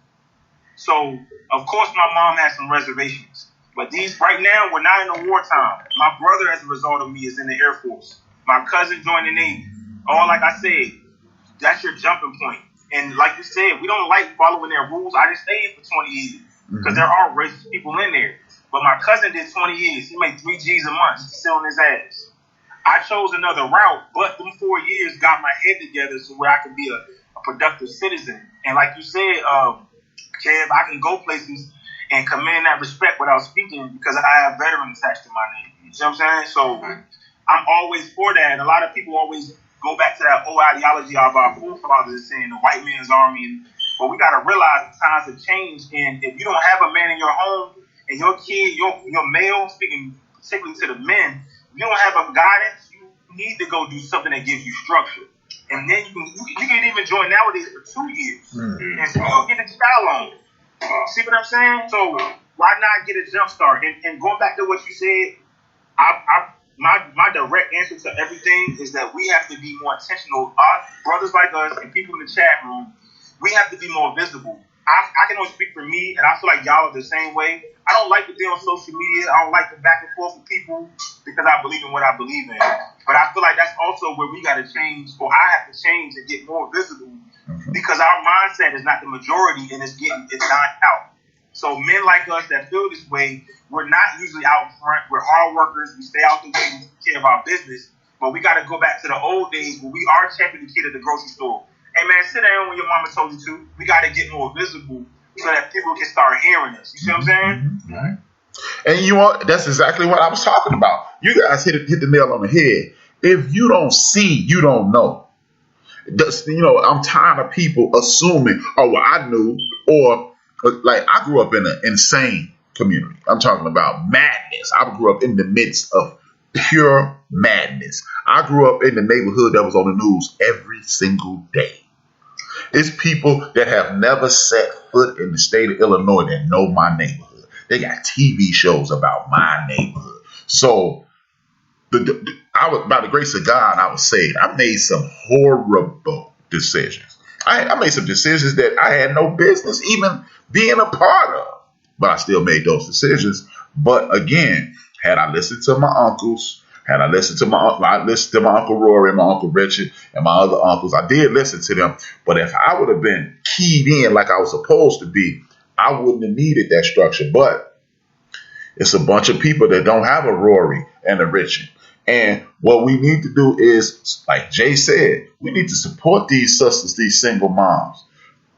So, of course, my mom had some reservations. But these, right now, we're not in a wartime. My brother, as a result of me, is in the Air Force. My cousin joined the Navy. All, like I said, that's your jumping point. And like you said, we don't like following their rules. I just stayed for 20 years because there are racist people in there. But my cousin did 20 years. He made 3 G's a month just to sit on his ass. I chose another route, but them 4 years got my head together so where I could be a productive citizen. And like you said, Kev, I can go places and command that respect without speaking because I have veteran attached to my name. You know what I'm saying? So I'm always for that. And a lot of people always go back to that old ideology of our forefathers saying the white man's army. But we got to realize the times have changed. And if you don't have a man in your home and your kid, your male, speaking particularly to the men, if you don't have a guidance, you need to go do something that gives you structure. And then you can even join nowadays for 2 years and still get a child loan. See what I'm saying? So why not get a jump start? And going back to what you said, my direct answer to everything is that we have to be more intentional. Our brothers like us and people in the chat room, we have to be more visible. I can only speak for me, and I feel like y'all are the same way. I don't like to be on social media. I don't like to back and forth with people because I believe in what I believe in. But I feel like that's also where we got to change, or I have to change and get more visible because our mindset is not the majority and it's dying out. So men like us that feel this way, we're not usually out front. We're hard workers. We stay out the way. We take care of our business. But we got to go back to the old days where we are checking the kid at the grocery store. Hey, man, sit down when your mama told you to. We got to get more visible so that people can start hearing us. You see what I'm saying? Right. And that's exactly what I was talking about. You guys hit the nail on the head. If you don't see, you don't know. I'm tired of people assuming, oh, well, I knew, or like I grew up in an insane community. I'm talking about madness. I grew up in the midst of pure madness. I grew up in the neighborhood that was on the news every single day. It's people that have never set foot in the state of Illinois that know my neighborhood. They got TV shows about my neighborhood. So by the grace of God, I was saved. I made some horrible decisions. I made some decisions that I had no business even being a part of. But I still made those decisions. But again, had I listened to my uncles, I listened to my Uncle Rory and my Uncle Richard and my other uncles. I did listen to them. But if I would have been keyed in like I was supposed to be, I wouldn't have needed that structure. But it's a bunch of people that don't have a Rory and a Richard. And what we need to do is, like Jay said, we need to support these sisters, these single moms.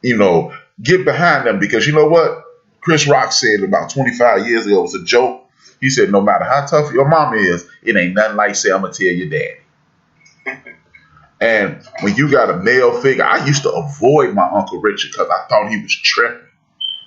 Get behind them because you know what? Chris Rock said about 25 years ago, it was a joke. He said, no matter how tough your mom is, it ain't nothing like say, I'm going to tell your daddy. And when you got a male figure, I used to avoid my Uncle Richard because I thought he was tripping.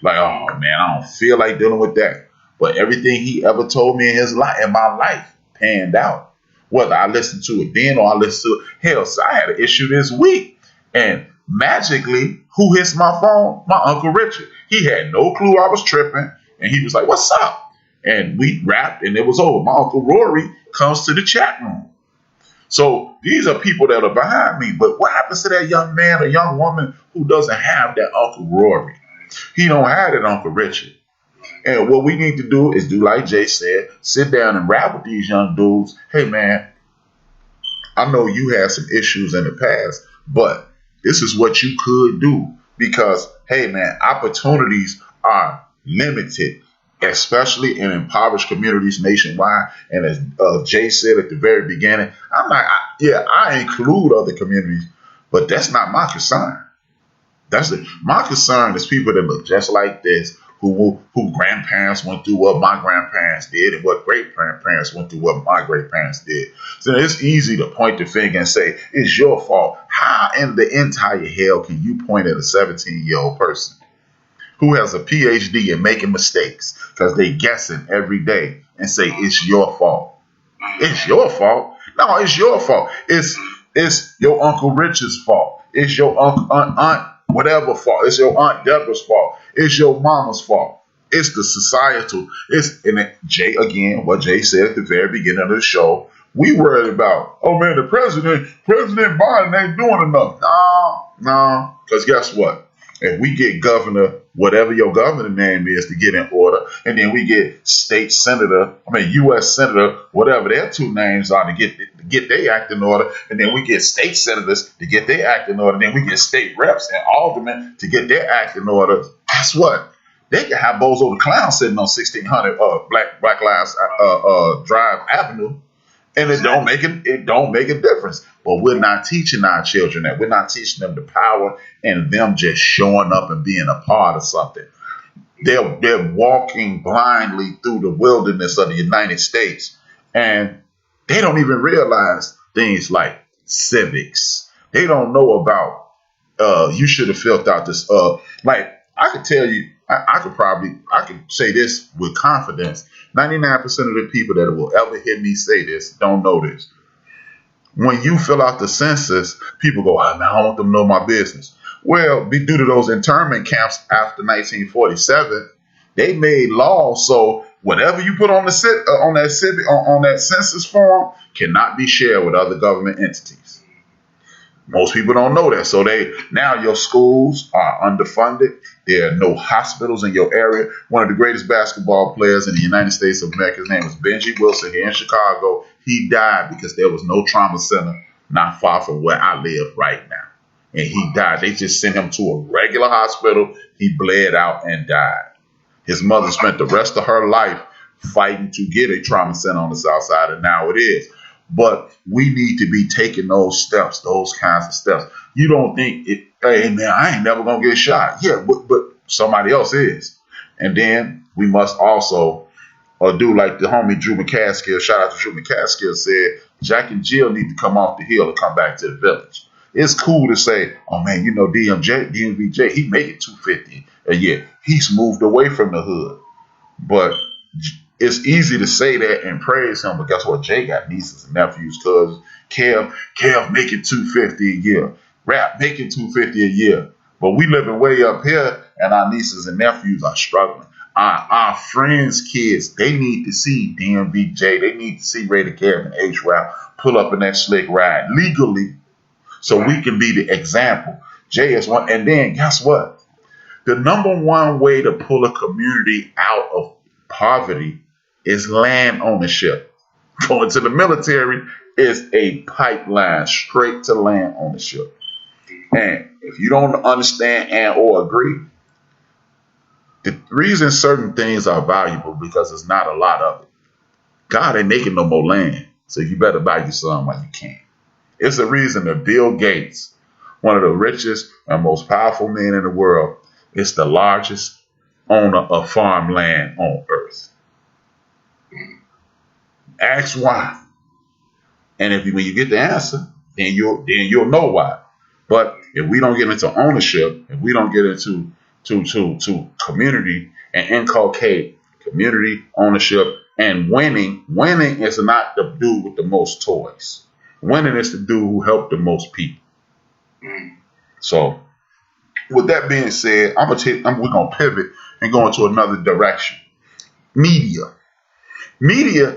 Like, oh, man, I don't feel like dealing with that. But everything he ever told me in my life panned out. Whether I listened to it then or I listened to it. Hell, so I had an issue this week. And magically, who hits my phone? My Uncle Richard. He had no clue I was tripping, and he was like, "What's up?" And we rapped, and it was over. My Uncle Rory comes to the chat room. So these are people that are behind me. But what happens to that young man or young woman who doesn't have that Uncle Rory? He don't have that Uncle Richard. And what we need to do is do like Jay said, sit down and rap with these young dudes. Hey, man, I know you had some issues in the past, but this is what you could do because, hey, man, opportunities are limited, especially in impoverished communities nationwide. And as Jay said at the very beginning, I include other communities, but that's not my concern. My concern is people that look just like this, who grandparents went through what my grandparents did and what great-grandparents went through what my great-parents did. So it's easy to point the finger and say, it's your fault. How in the entire hell can you point at a 17-year-old person who has a PhD in making mistakes because they guessing every day and say, it's your fault? It's your fault? No, it's your fault. It's your Uncle Richard's fault. It's your aunt whatever fault. It's your Aunt Deborah's fault. It's your mama's fault. It's the societal. Jay, again, what Jay said at the very beginning of the show, we worried about, oh man, President Biden ain't doing enough. No, because guess what? If we get governor, whatever your governor name is, to get in order, and then we get U.S. senator, whatever their two names are, to get their act in order, and then we get state senators to get their act in order, and then we get state reps and aldermen to get their act in order. Guess what? They can have Bozo the Clown sitting on 1600 Black Lives Drive Avenue, and it don't make a difference. But we're not teaching our children that. We're not teaching them the power and them just showing up and being a part of something. They're walking blindly through the wilderness of the United States, and they don't even realize things like civics. They don't know about you should have filled out this. Like I could tell you, I could say this with confidence. 99% of the people that will ever hear me say this don't know this. When you fill out the census, people go, oh, man, I want them to know my business. Well, due to those internment camps after 1947, they made laws so whatever you put on that census form cannot be shared with other government entities. Most people don't know that. So now your schools are underfunded. There are no hospitals in your area. One of the greatest basketball players in the United States of America, his name was Benji Wilson here in Chicago. He died because there was no trauma center not far from where I live right now. And he died. They just sent him to a regular hospital. He bled out and died. His mother spent the rest of her life fighting to get a trauma center on the south side, and now it is. But we need to be taking those steps, those kinds of steps. You don't think, hey, man, I ain't never going to get shot. Yeah, but somebody else is. And then we must also do like the homie Drew McCaskill, shout out to Drew McCaskill, said, Jack and Jill need to come off the hill and come back to the village. It's cool to say, oh, man, you know, DMVJ, he made it $250 a year. He's moved away from the hood. But it's easy to say that and praise him, but guess what? Jay got nieces and nephews, cousins. Kev making $250 a year. Rap making $250 a year. But we living way up here, and our nieces and nephews are struggling. Our friends' kids, they need to see DMVJ. They need to see Raider Kev and HRap pull up in that slick ride legally, so we can be the example. Jay is one. And then guess what? The number one way to pull a community out of poverty is land ownership. Going to the military is a pipeline straight to land ownership. And if you don't understand and or agree, the reason certain things are valuable because there's not a lot of it. God ain't making no more land, so you better buy you some while you can. It's the reason that Bill Gates, one of the richest and most powerful men in the world, is the largest owner of farmland on earth. Ask why. And when you get the answer, then you'll know why. But if we don't get into ownership, if we don't get into to community and inculcate community ownership and winning is not the dude with the most toys. Winning is the dude who helped the most people. So, with that being said, we're gonna pivot and go into another direction. Media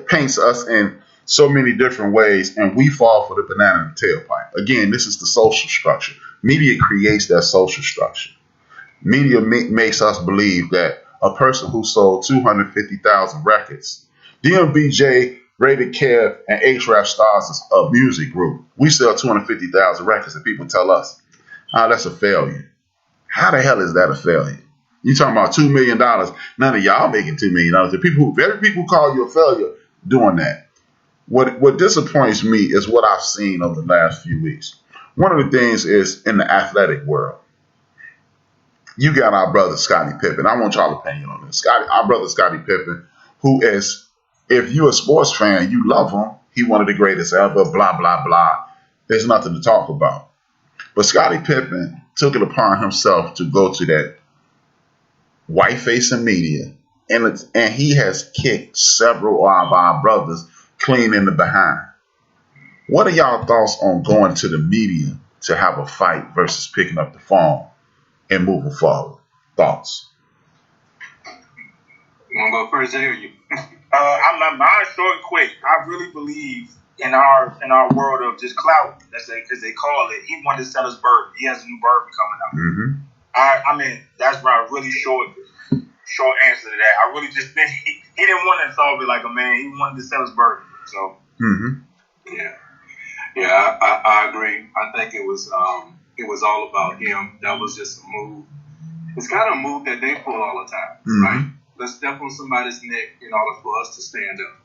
paints us in so many different ways, and we fall for the banana in the tailpipe. Again, this is the social structure. Media creates that social structure. Media makes us believe that a person who sold 250,000 records, DMBJ, Rated Kev, and HRap stars a music group. We sell 250,000 records, and people tell us, that's a failure. How the hell is that a failure? You talking about $2 million? None of y'all making $2 million. The very people call you a failure doing that. What disappoints me is what I've seen over the last few weeks. One of the things is in the athletic world. You got our brother Scottie Pippen. I want y'all's opinion on this. Our brother Scottie Pippen, who is, if you're a sports fan, you love him. He one of the greatest ever, blah, blah, blah. There's nothing to talk about. But Scottie Pippen took it upon himself to go to that white-facing media, and he has kicked several of our brothers clean in the behind. What are y'all thoughts on going to the media to have a fight versus picking up the phone and moving forward? Thoughts? You want to go first, Jay, or you? I'm mine short and quick. I really believe in our world of just clout, as they call it. He wanted to sell his bourbon. He has a new bourbon coming out. Mm-hmm. I mean, that's my really short answer to that. I really just think he didn't want to solve it like a man. He wanted to sell his bourbon. So yeah, I agree. I think it was all about him. That was just a move. It's kind of a move that they pull all the time, right? Let's step on somebody's neck in order for us to stand up.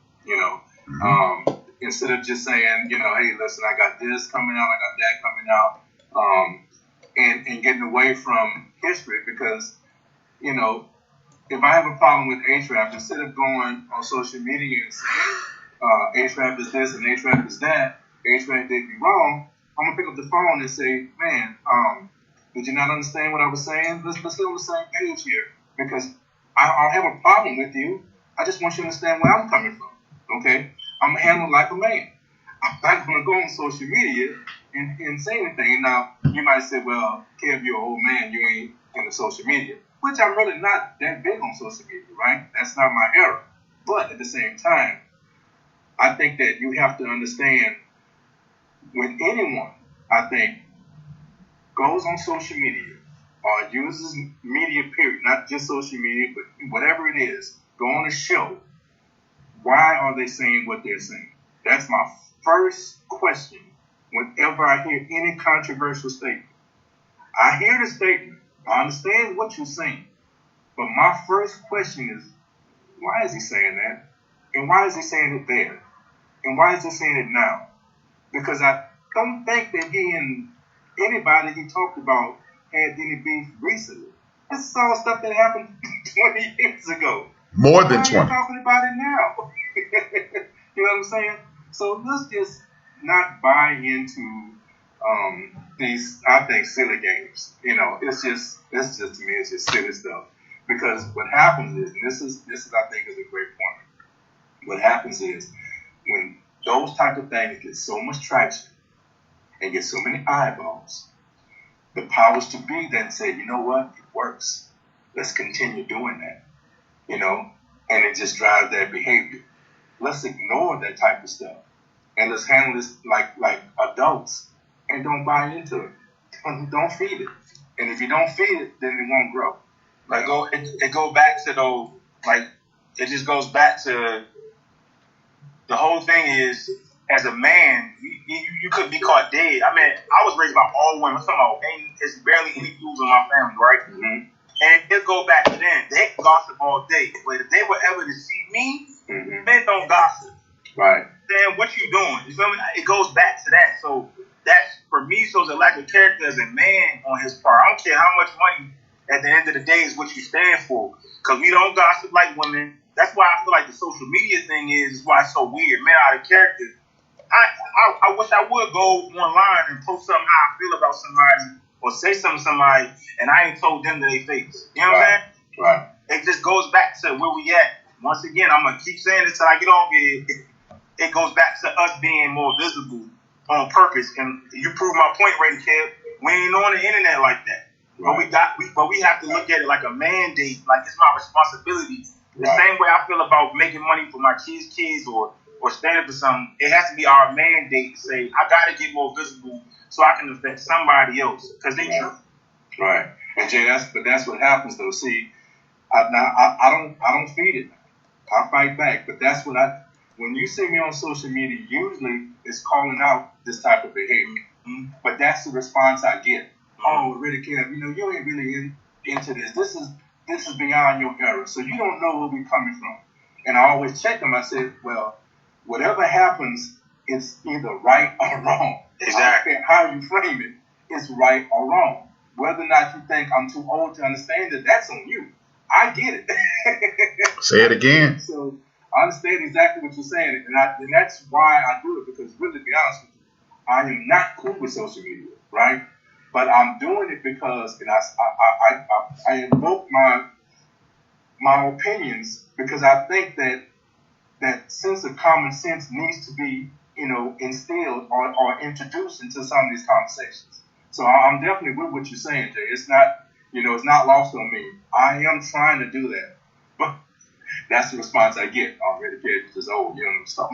Instead of just saying, hey, listen, I got this coming out, I got that coming out, and getting away from history, because if I have a problem with HRap, instead of going on social media and saying HRap is this and HRap is that, HRap did me wrong, I'm gonna pick up the phone and say, man, did you not understand what I was saying? Let's get on the same page here, because I have a problem with you. I just want you to understand where I'm coming from. Okay, I'm handled like a man. I'm not gonna go on social media and say anything. Now you might say, well, Kev, you're an old man, you ain't into social media. Which I'm really not that big on social media, right? That's not my era. But at the same time, I think that you have to understand when anyone, I think, goes on social media or uses media, period, not just social media, but whatever it is, go on a show, why are they saying what they're saying? That's my first question whenever I hear any controversial statement. I hear the statement. I understand what you're saying. But my first question is, why is he saying that? And why is he saying it there? And why is he saying it now? Because I don't think that he and anybody he talked about had any beef recently. This is all stuff that happened 20 years ago. More than 20. Why are you talking about it now? You know what I'm saying? So let's just not buy into these, I think, silly games. It's just to me, it's just silly stuff. Because what happens is, and this is I think is a great point. What happens is when those type of things get so much traction and get so many eyeballs, the powers to be then say, you know what, it works. Let's continue doing that. And it just drives that behavior. Let's ignore that type of stuff and let's handle this like adults and don't buy into it. Don't feed it. And if you don't feed it, then it won't grow. It goes back to though, it just goes back to the whole thing is, as a man, you could be caught dead. I mean, I was raised by all women. I'm talking about, it's barely any dudes in my family, right? Mm-hmm. And it go back to them. They gossip all day. But if they were ever to see me, men don't gossip. Right. Then what you doing? You feel me? It goes back to that. So that's, for me, shows a lack of character as a man on his part. I don't care how much money, at the end of the day, is what you stand for. Because we don't gossip like women. That's why I feel like the social media thing is why it's so weird. Men out of character. I wish I would go online and post something how I feel about somebody or say something to somebody and I ain't told them to their face. You know what I'm saying? Right. It just goes back to where we at. Once again, I'm going to keep saying this till I get off here. It goes back to us being more visible on purpose. And you prove my point, Rated Kev. We ain't on the internet like that. Right. But we have to look at it like a mandate, like it's my responsibility. The same way I feel about making money for my kids or standing for something, it has to be our mandate to say, I got to get more visible so I can affect somebody else. Because they true. Right. And Jay, that's what happens though. See, I don't feed it. I fight back. But that's when you see me on social media, usually it's calling out this type of behavior. Mm-hmm. But that's the response I get. Mm-hmm. Oh, really, Kev, you ain't really into this. This is beyond your era. So you don't know where we're coming from. And I always check them. I said, well, whatever happens, it's either right or wrong. Exactly. How you frame it, it's right or wrong. Whether or not you think I'm too old to understand it, that's on you. I get it. Say it again. So I understand exactly what you're saying, and that's why I do it, because really, to be honest with you, I am not cool with social media, right? But I'm doing it because, and I invoke my opinions because I think that sense of common sense needs to be, instilled or introduced into some of these conversations. So I'm definitely with what you're saying, Jay. It's not, it's not lost on me. I am trying to do that, but that's the response I get. I'm ready to get just stuff.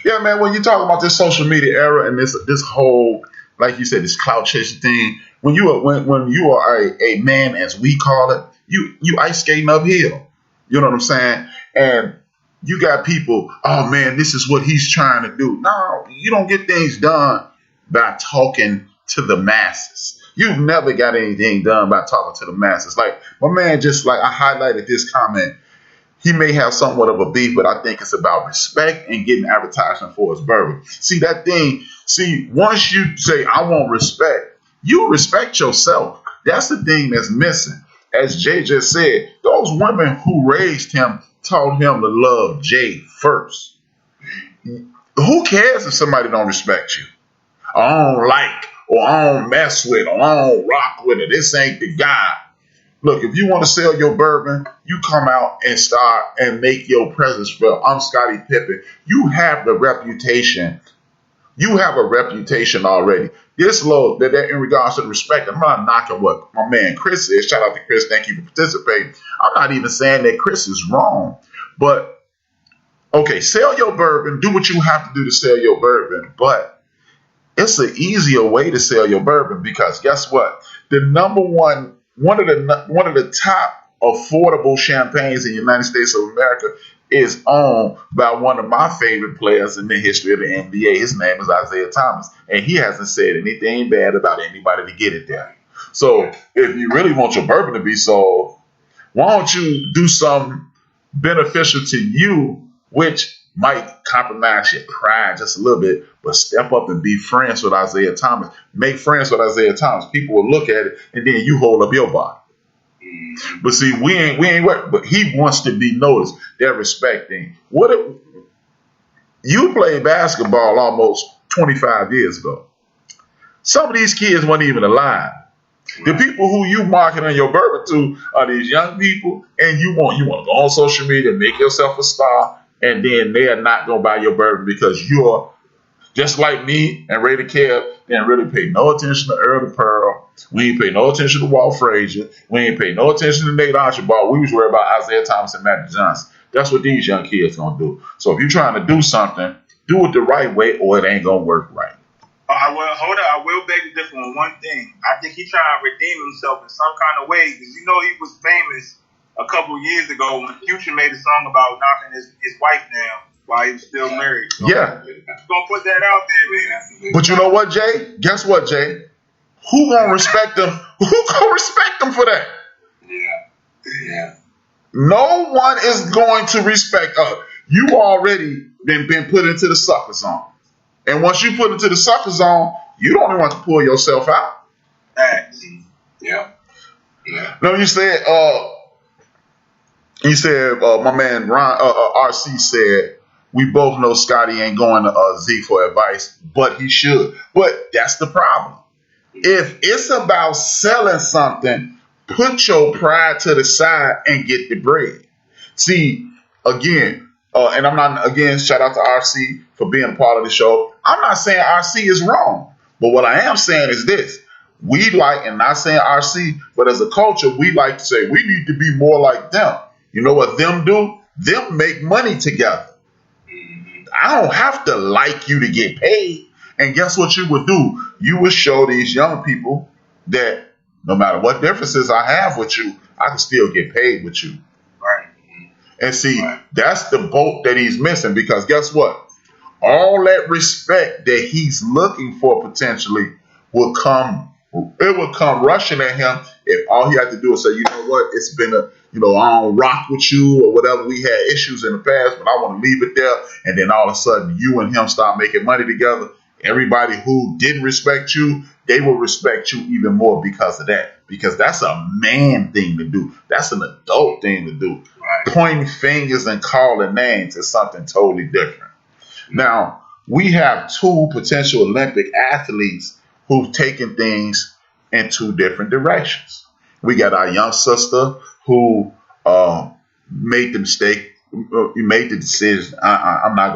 Yeah, man. When you talk about this social media era and this whole, like you said, this clout chasing thing, when you are a man, as we call it, you ice skating uphill. You know what I'm saying? And you got people, oh man, this is what he's trying to do. No, you don't get things done by talking to the masses. You've never got anything done by talking to the masses. Like my man, just like I highlighted this comment, he may have somewhat of a beef, but I think it's about respect and getting advertisement for his bourbon. See that thing. See, once you say I want respect, you respect yourself. That's the thing that's missing. As Jay just said, those women who raised him taught him to love Jay first. Who cares if somebody don't respect you? I don't like, or I don't mess with, or I don't rock with it. This ain't the guy. Look, if you want to sell your bourbon, you come out and start and make your presence felt. I'm Scottie Pippen. You have the reputation. You have a reputation already. This low, that in regards to the respect, I'm not knocking what my man Chris is. Shout out to Chris. Thank you for participating. I'm not even saying that Chris is wrong. But, okay, sell your bourbon. Do what you have to do to sell your bourbon. But it's an easier way to sell your bourbon because guess what? The number one of the top affordable champagnes in the United States of America is owned by one of my favorite players in the history of the NBA. His name is Isaiah Thomas, and he hasn't said anything bad about anybody to get it there. So if you really want your bourbon to be sold, why don't you do something beneficial to you, which might compromise your pride just a little bit, but step up and be friends with Isaiah Thomas. Make friends with Isaiah Thomas. People will look at it, and then you hold up your body. But see, we ain't work. But he wants to be noticed. They're respecting. You played basketball almost 25 years ago. Some of these kids weren't even alive. The people who you marketing your bourbon to are these young people, and you want to go on social media, make yourself a star, and then they are not going to buy your bourbon because you're just like me and Ray the Kev. Didn't really pay no attention to Earl the Pearl. We ain't pay no attention to Walt Frazier. We ain't pay no attention to Nate Archibald. We was worried about Isaiah Thomas and Magic Johnson. That's what these young kids gonna do. So if you're trying to do something, do it the right way, or it ain't gonna work right. I will beg to differ on one thing. I think he trying to redeem himself in some kind of way because he was famous a couple of years ago when Future made a song about knocking his wife down while he was still married. So yeah. Gonna put that out there, man. But you know what, Jay? Guess what, Jay? Who gonna respect them? Who gonna respect them for that? Yeah. No one is going to respect us. You already been put into the sucker zone. And once you put into the sucker zone, you don't even want to pull yourself out. Yeah. No, you said my man Ron RC said, we both know Scotty ain't going to Z for advice, but he should. But that's the problem. If it's about selling something, put your pride to the side and get the bread. See, again, and I'm not, again, shout out to RC for being a part of the show. I'm not saying RC is wrong, But what I am saying is this. We like, and not saying RC, but as a culture, we like to say we need to be more like them. You know what them do? Them make money together. I don't have to like you to get paid. And guess what you would do? You would show these young people that no matter what differences I have with you, I can still get paid with you. Right. And see, that's the boat that he's missing, because guess what? All that respect that he's looking for potentially will come rushing at him if all he had to do is say, you know what, it's been I don't rock with you or whatever. We had issues in the past, but I want to leave it there. And then all of a sudden you and him start making money together. Everybody who didn't respect you, they will respect you even more because of that. Because that's a man thing to do. That's an adult thing to do. Right. Pointing fingers and calling names is something totally different. Now, we have two potential Olympic athletes who've taken things in two different directions. We got our young sister who made the mistake, made the decision. I'm not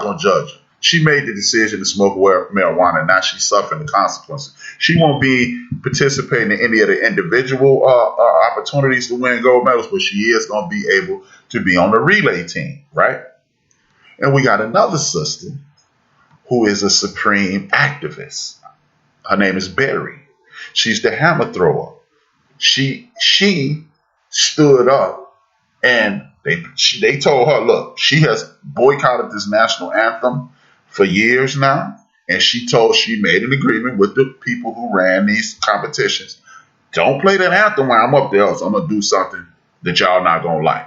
gonna judge her. She made the decision to smoke marijuana, and now she's suffering the consequences. She won't be participating in any of the individual opportunities to win gold medals, but she is going to be able to be on the relay team, right? And we got another sister who is a supreme activist. Her name is Berry. She's the hammer thrower. She stood up, and they told her, look, she has boycotted this national anthem for years now, and she made an agreement with the people who ran these competitions. Don't play that anthem when I'm up there, else I'm gonna do something that y'all not gonna like.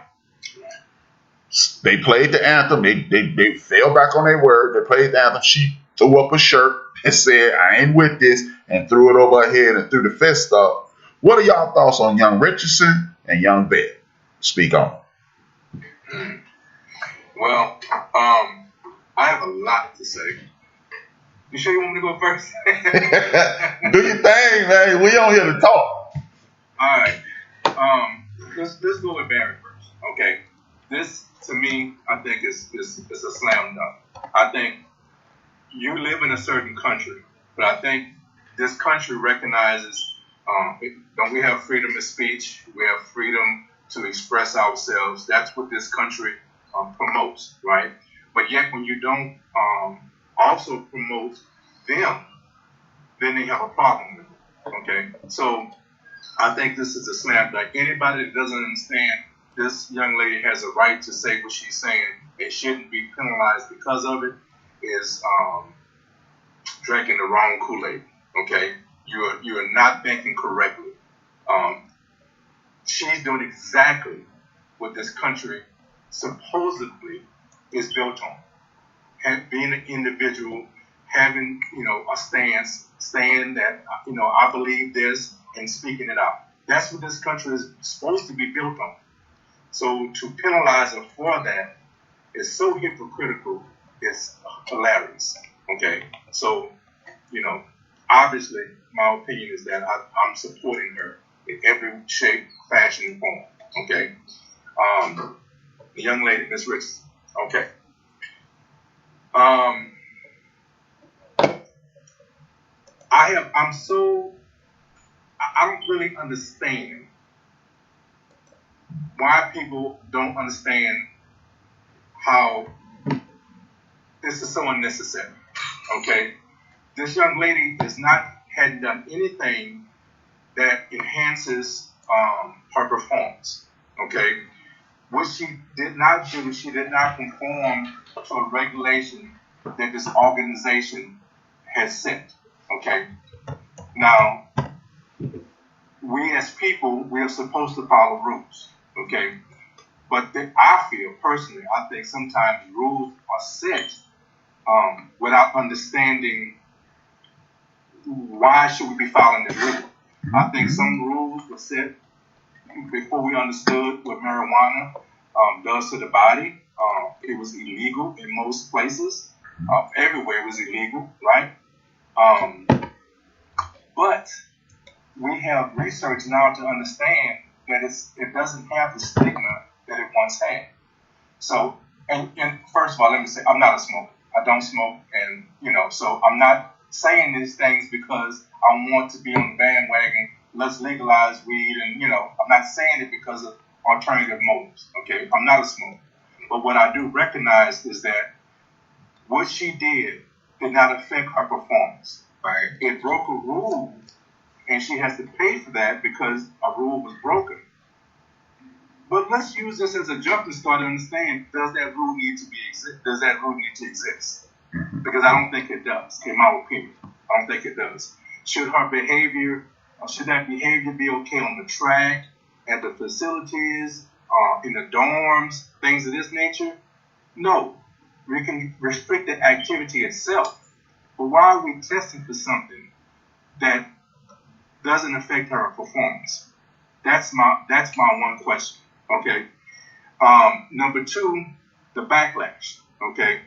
They played the anthem. They fell back on their word. They played the anthem. She threw up a shirt and said, I ain't with this, and threw it over her head and threw the fist up. What are y'all thoughts on young Richardson and young Beck? Speak on. Well, I have a lot to say. You sure you want me to go first? Do your thing, man. We on here to talk. All right. Let's go with Barry first. Okay. This, to me, I think is a slam dunk. I think you live in a certain country, but I think this country recognizes, don't we have freedom of speech? We have freedom to express ourselves. That's what this country promotes, right? But yet when you don't also promote them, then they have a problem with it, okay? So I think this is a slam dunk. Anybody that doesn't understand this young lady has a right to say what she's saying, and shouldn't be penalized because of it, is drinking the wrong Kool-Aid, okay? You are not thinking correctly. She's doing exactly what this country supposedly is built on. Being an individual, having, a stance, saying that, I believe this, and speaking it out. That's what this country is supposed to be built on. So to penalize her for that is so hypocritical, it's hilarious, okay? So, obviously, my opinion is that I'm supporting her in every shape, fashion, and form, okay? The young lady, Miss Richardson, okay. I don't really understand why people don't understand how this is so unnecessary, okay? This young lady hadn't done anything that enhances her performance, okay? What she did not do, she did not conform to a regulation that this organization has set, okay? Now, we as people, we are supposed to follow rules, okay? But I feel, personally, I think sometimes rules are set without understanding why should we be following this rule. I think some rules were set before we understood what marijuana does to the body. It was illegal in most places. Everywhere it was illegal, right? But we have research now to understand that it doesn't have the stigma that it once had. So, and first of all, let me say, I'm not a smoker. I don't smoke, and so I'm not saying these things because I want to be on the bandwagon. Let's legalize weed, and I'm not saying it because of alternative motives. Okay, I'm not a smoker, but what I do recognize is that what she did not affect her performance. Right? It broke a rule, and she has to pay for that because a rule was broken. But let's use this as a jumping start to understand: does that rule need to exist? Because I don't think it does, in my opinion. I don't think it does. Should that behavior be okay on the track, at the facilities, in the dorms, things of this nature? No. We can restrict the activity itself. But why are we testing for something that doesn't affect her performance? That's my one question. Okay. Number two, the backlash. Okay.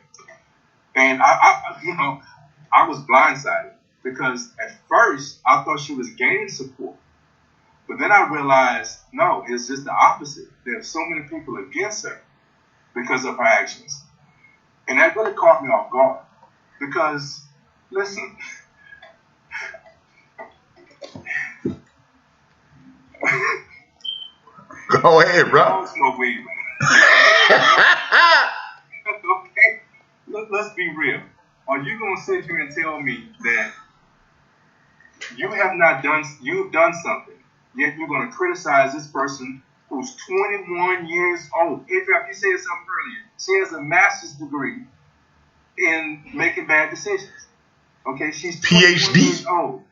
And I was blindsided because at first I thought she was gaining support. But then I realized, no, it's just the opposite. There are so many people against her because of her actions. And that really caught me off guard. Because, listen, go ahead, bro. I don't smoke weed, man. Okay? Let's be real. Are you going to sit here and tell me that you've done something, yet you're going to criticize this person who's 21 years old? In fact, you said something earlier. She has a master's degree in making bad decisions. Okay, she's 21 PhD. years old.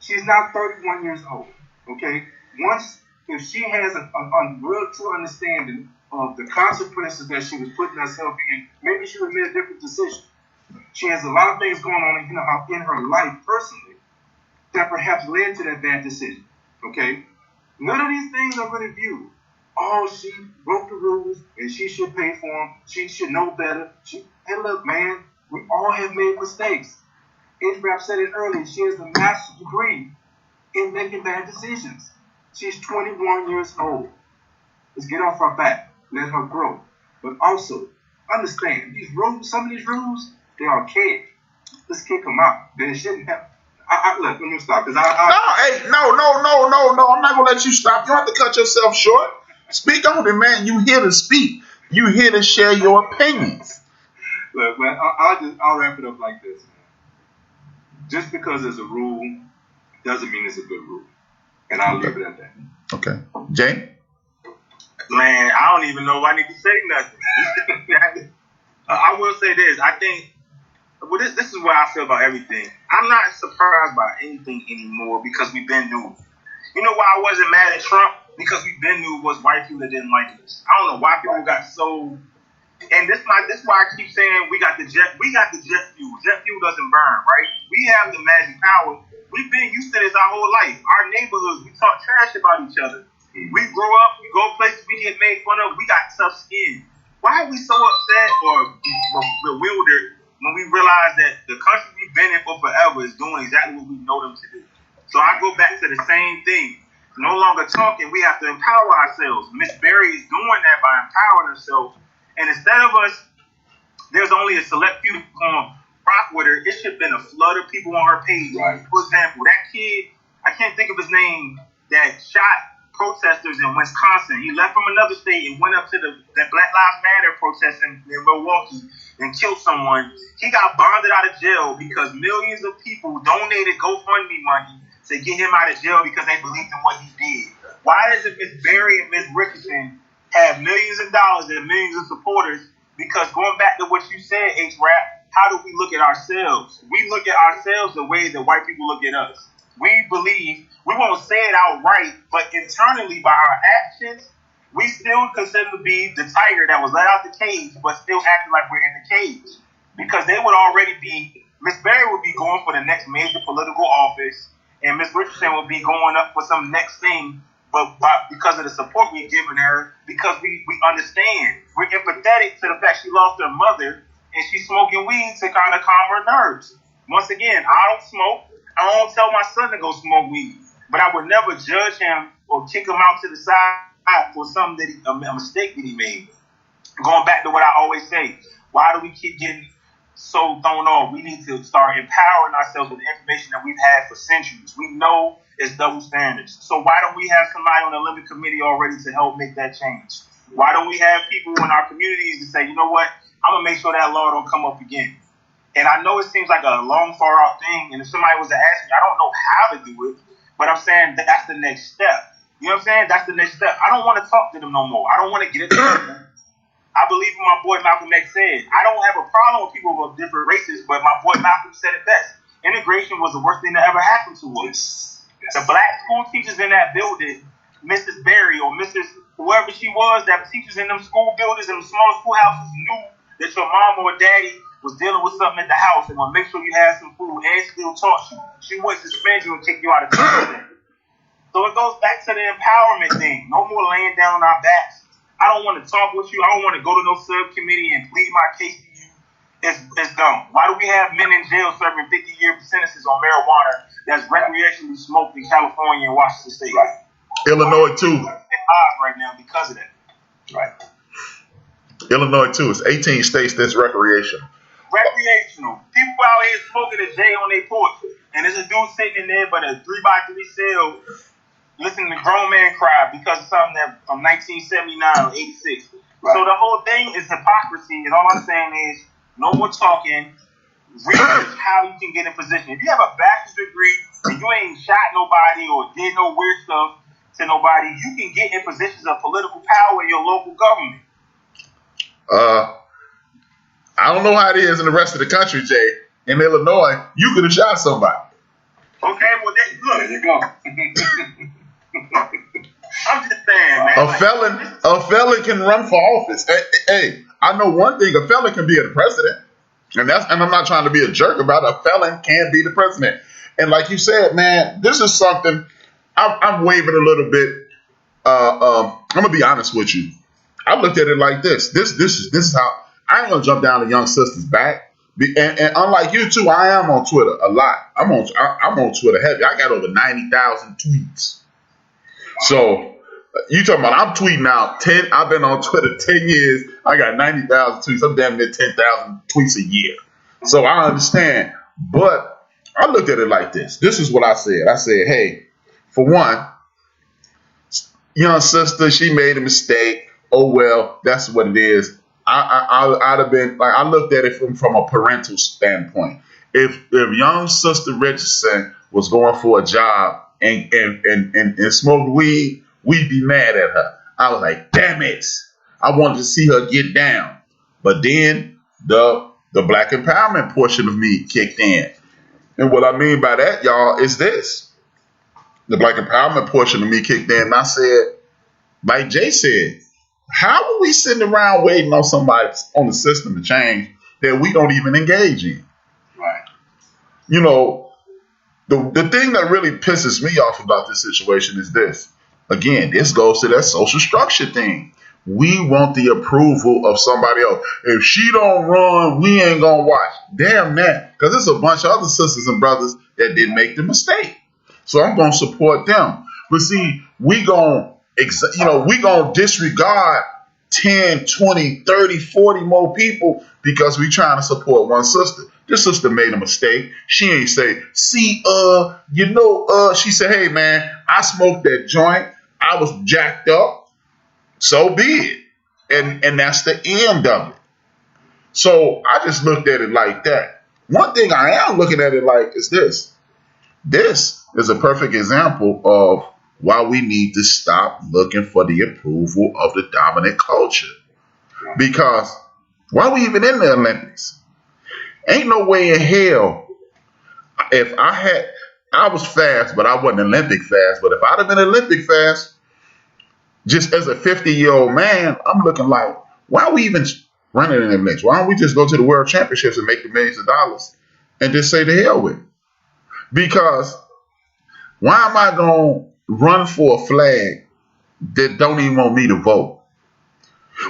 She's not 31 years old. Okay, if she has a real true understanding of the consequences that she was putting herself in, maybe she would have made a different decision. She has a lot of things going on in her life personally that perhaps led to that bad decision. Okay, none of these things are really viewed. Oh, she broke the rules and she should pay for them. She should know better. Hey, look, man, we all have made mistakes. HRap said it earlier. She has a master's degree in making bad decisions. She's 21 years old. Let's get off her back. Let her grow. But also, understand, these rules, some of these rules, they're archaic. Let's kick them out. They shouldn't have. Look, let me stop. No. I'm not going to let you stop. You don't have to cut yourself short. Speak on it, man. You here to speak. You here to share your opinions. Look, man, I'll wrap it up like this, man. Just because there's a rule doesn't mean it's a good rule. And I'll leave it at that. Okay. Jay? Man, I don't even know if I need to say nothing. I will say this. I think, this is what I feel about everything. I'm not surprised by anything anymore because we've been new. You know why I wasn't mad at Trump? Because we've been new was white people that didn't like us. I don't know why people got so. And this is why I keep saying we got the jet fuel. Jet fuel doesn't burn, right? We have the magic power. We've been used to this our whole life. Our neighborhoods, we talk trash about each other. We grow up, we go places we get made fun of. We got tough skin. Why are we so upset or bewildered when we realize that the country we've been in for forever is doing exactly what we know them to do? So I go back to the same thing. No longer talking, we have to empower ourselves. Miss Berry is doing that by empowering herself. And instead of us, there's only a select few going rock with her. It should have been a flood of people on her page. Right. For example, that kid, I can't think of his name, that shot protesters in Wisconsin. He left from another state and went up to the Black Lives Matter protest in Milwaukee and killed someone. He got bonded out of jail because millions of people donated GoFundMe money to get him out of jail because they believed in what he did. Why doesn't Miss Berry and Miss Richardson have millions of dollars and millions of supporters? Because going back to what you said, HRap, how do we look at ourselves? We look at ourselves the way that white people look at us. We believe, we won't say it outright, but internally by our actions, we still consider to be the tiger that was let out the cage, but still acting like we're in the cage. Because they would already be, Miss Berry would be going for the next major political office, and Miss Richardson would be going up for some next thing, but because of the support we've given her, because we understand, we're empathetic to the fact she lost her mother, and she's smoking weed to kind of calm her nerves. Once again, I don't smoke. I don't tell my son to go smoke weed, but I would never judge him or kick him out to the side for something a mistake that he made. Going back to what I always say, why do we keep getting so thrown off. We need to start empowering ourselves with the information that we've had for centuries. We know it's double standards. So why don't we have somebody on the Olympic Committee already to help make that change? Why don't we have people in our communities to say, you know what, I'm going to make sure that law don't come up again? And I know it seems like a long, far out thing, and if somebody was to ask me, I don't know how to do it, but I'm saying that's the next step. You know what I'm saying? That's the next step. I don't want to talk to them no more. I don't want to get into them. I believe in my boy Malcolm X said, I don't have a problem with people of different races, but my boy Malcolm said it best. Integration was the worst thing that ever happened to us. The black school teachers in that building, Mrs. Berry or Mrs. whoever she was, that teachers in them school buildings and them small schoolhouses knew that your mom or daddy was dealing with something at the house and want to make sure you had some food and still taught you. She wouldn't suspend you and kick you out of class. So it goes back to the empowerment thing. No more laying down on our backs. I don't want to talk with you. I don't want to go to no subcommittee and plead my case to you. It's dumb. Why do we have men in jail serving 50-year sentences on marijuana that's recreationally smoked in California and Washington State? Right. Illinois too. Right now because of that. Right. Illinois too. It's 18 states that's recreational. Recreational. People out here smoking a J on their porch, and there's a dude sitting in there, but a 3x3 cell, listening to grown man cry because of something that from 1979 or 86. Right. So the whole thing is hypocrisy, and all I'm saying is no more talking. Research how you can get in position. If you have a bachelor's degree and you ain't shot nobody or did no weird stuff to nobody, you can get in positions of political power in your local government. I don't know how it is in the rest of the country, Jay. In Illinois, you could have shot somebody. Okay, well, look, there you go. I'm just saying, man. A felon can run for office. Hey, I know one thing: a felon can be the president, and I'm not trying to be a jerk about it. A felon can be the president, and like you said, man, this is something I'm waving a little bit. I'm gonna be honest with you. I looked at it like this. This is how I ain't gonna jump down to young sister's back. And unlike you two, I am on Twitter a lot. I'm on Twitter heavy. I got over 90,000 tweets. So you talking about I'm tweeting out 10. I've been on Twitter 10 years. I got 90,000 tweets. I'm damn near 10,000 tweets a year. So I understand. But I looked at it like this. This is what I said. I said, hey, for one, young sister, she made a mistake. Oh well, that's what it is. I'd have been like, I looked at it from a parental standpoint. If young sister Richardson was going for a job and smoked weed, we'd be mad at her. I was like, damn it, I wanted to see her get down. But then the black empowerment portion of me kicked in, and what I mean by that, y'all, is this: the black empowerment portion of me kicked in. And I said, like Jay said, how are we sitting around waiting on somebody on the system to change that we don't even engage in? Right. You know, the thing that really pisses me off about this situation is this. Again, this goes to that social structure thing. We want the approval of somebody else. If she don't run, we ain't gonna watch. Damn that. Because there's a bunch of other sisters and brothers that didn't make the mistake. So I'm gonna support them. But see, we gonna disregard 10, 20, 30, 40 more people because we trying to support one sister. This sister made a mistake. She ain't say, she said, hey man, I smoked that joint. I was jacked up. So be it. And that's the end of it. So I just looked at it like that. One thing I am looking at it like is this. This is a perfect example of why we need to stop looking for the approval of the dominant culture. Because why are we even in the Olympics? Ain't no way in hell. If I was fast, but I wasn't Olympic fast. But if I'd have been Olympic fast, just as a 50-year-old man, I'm looking like, why are we even running in the Olympics? Why don't we just go to the World Championships and make the millions of dollars and just say the hell with it? Because why am I going to run for a flag that don't even want me to vote?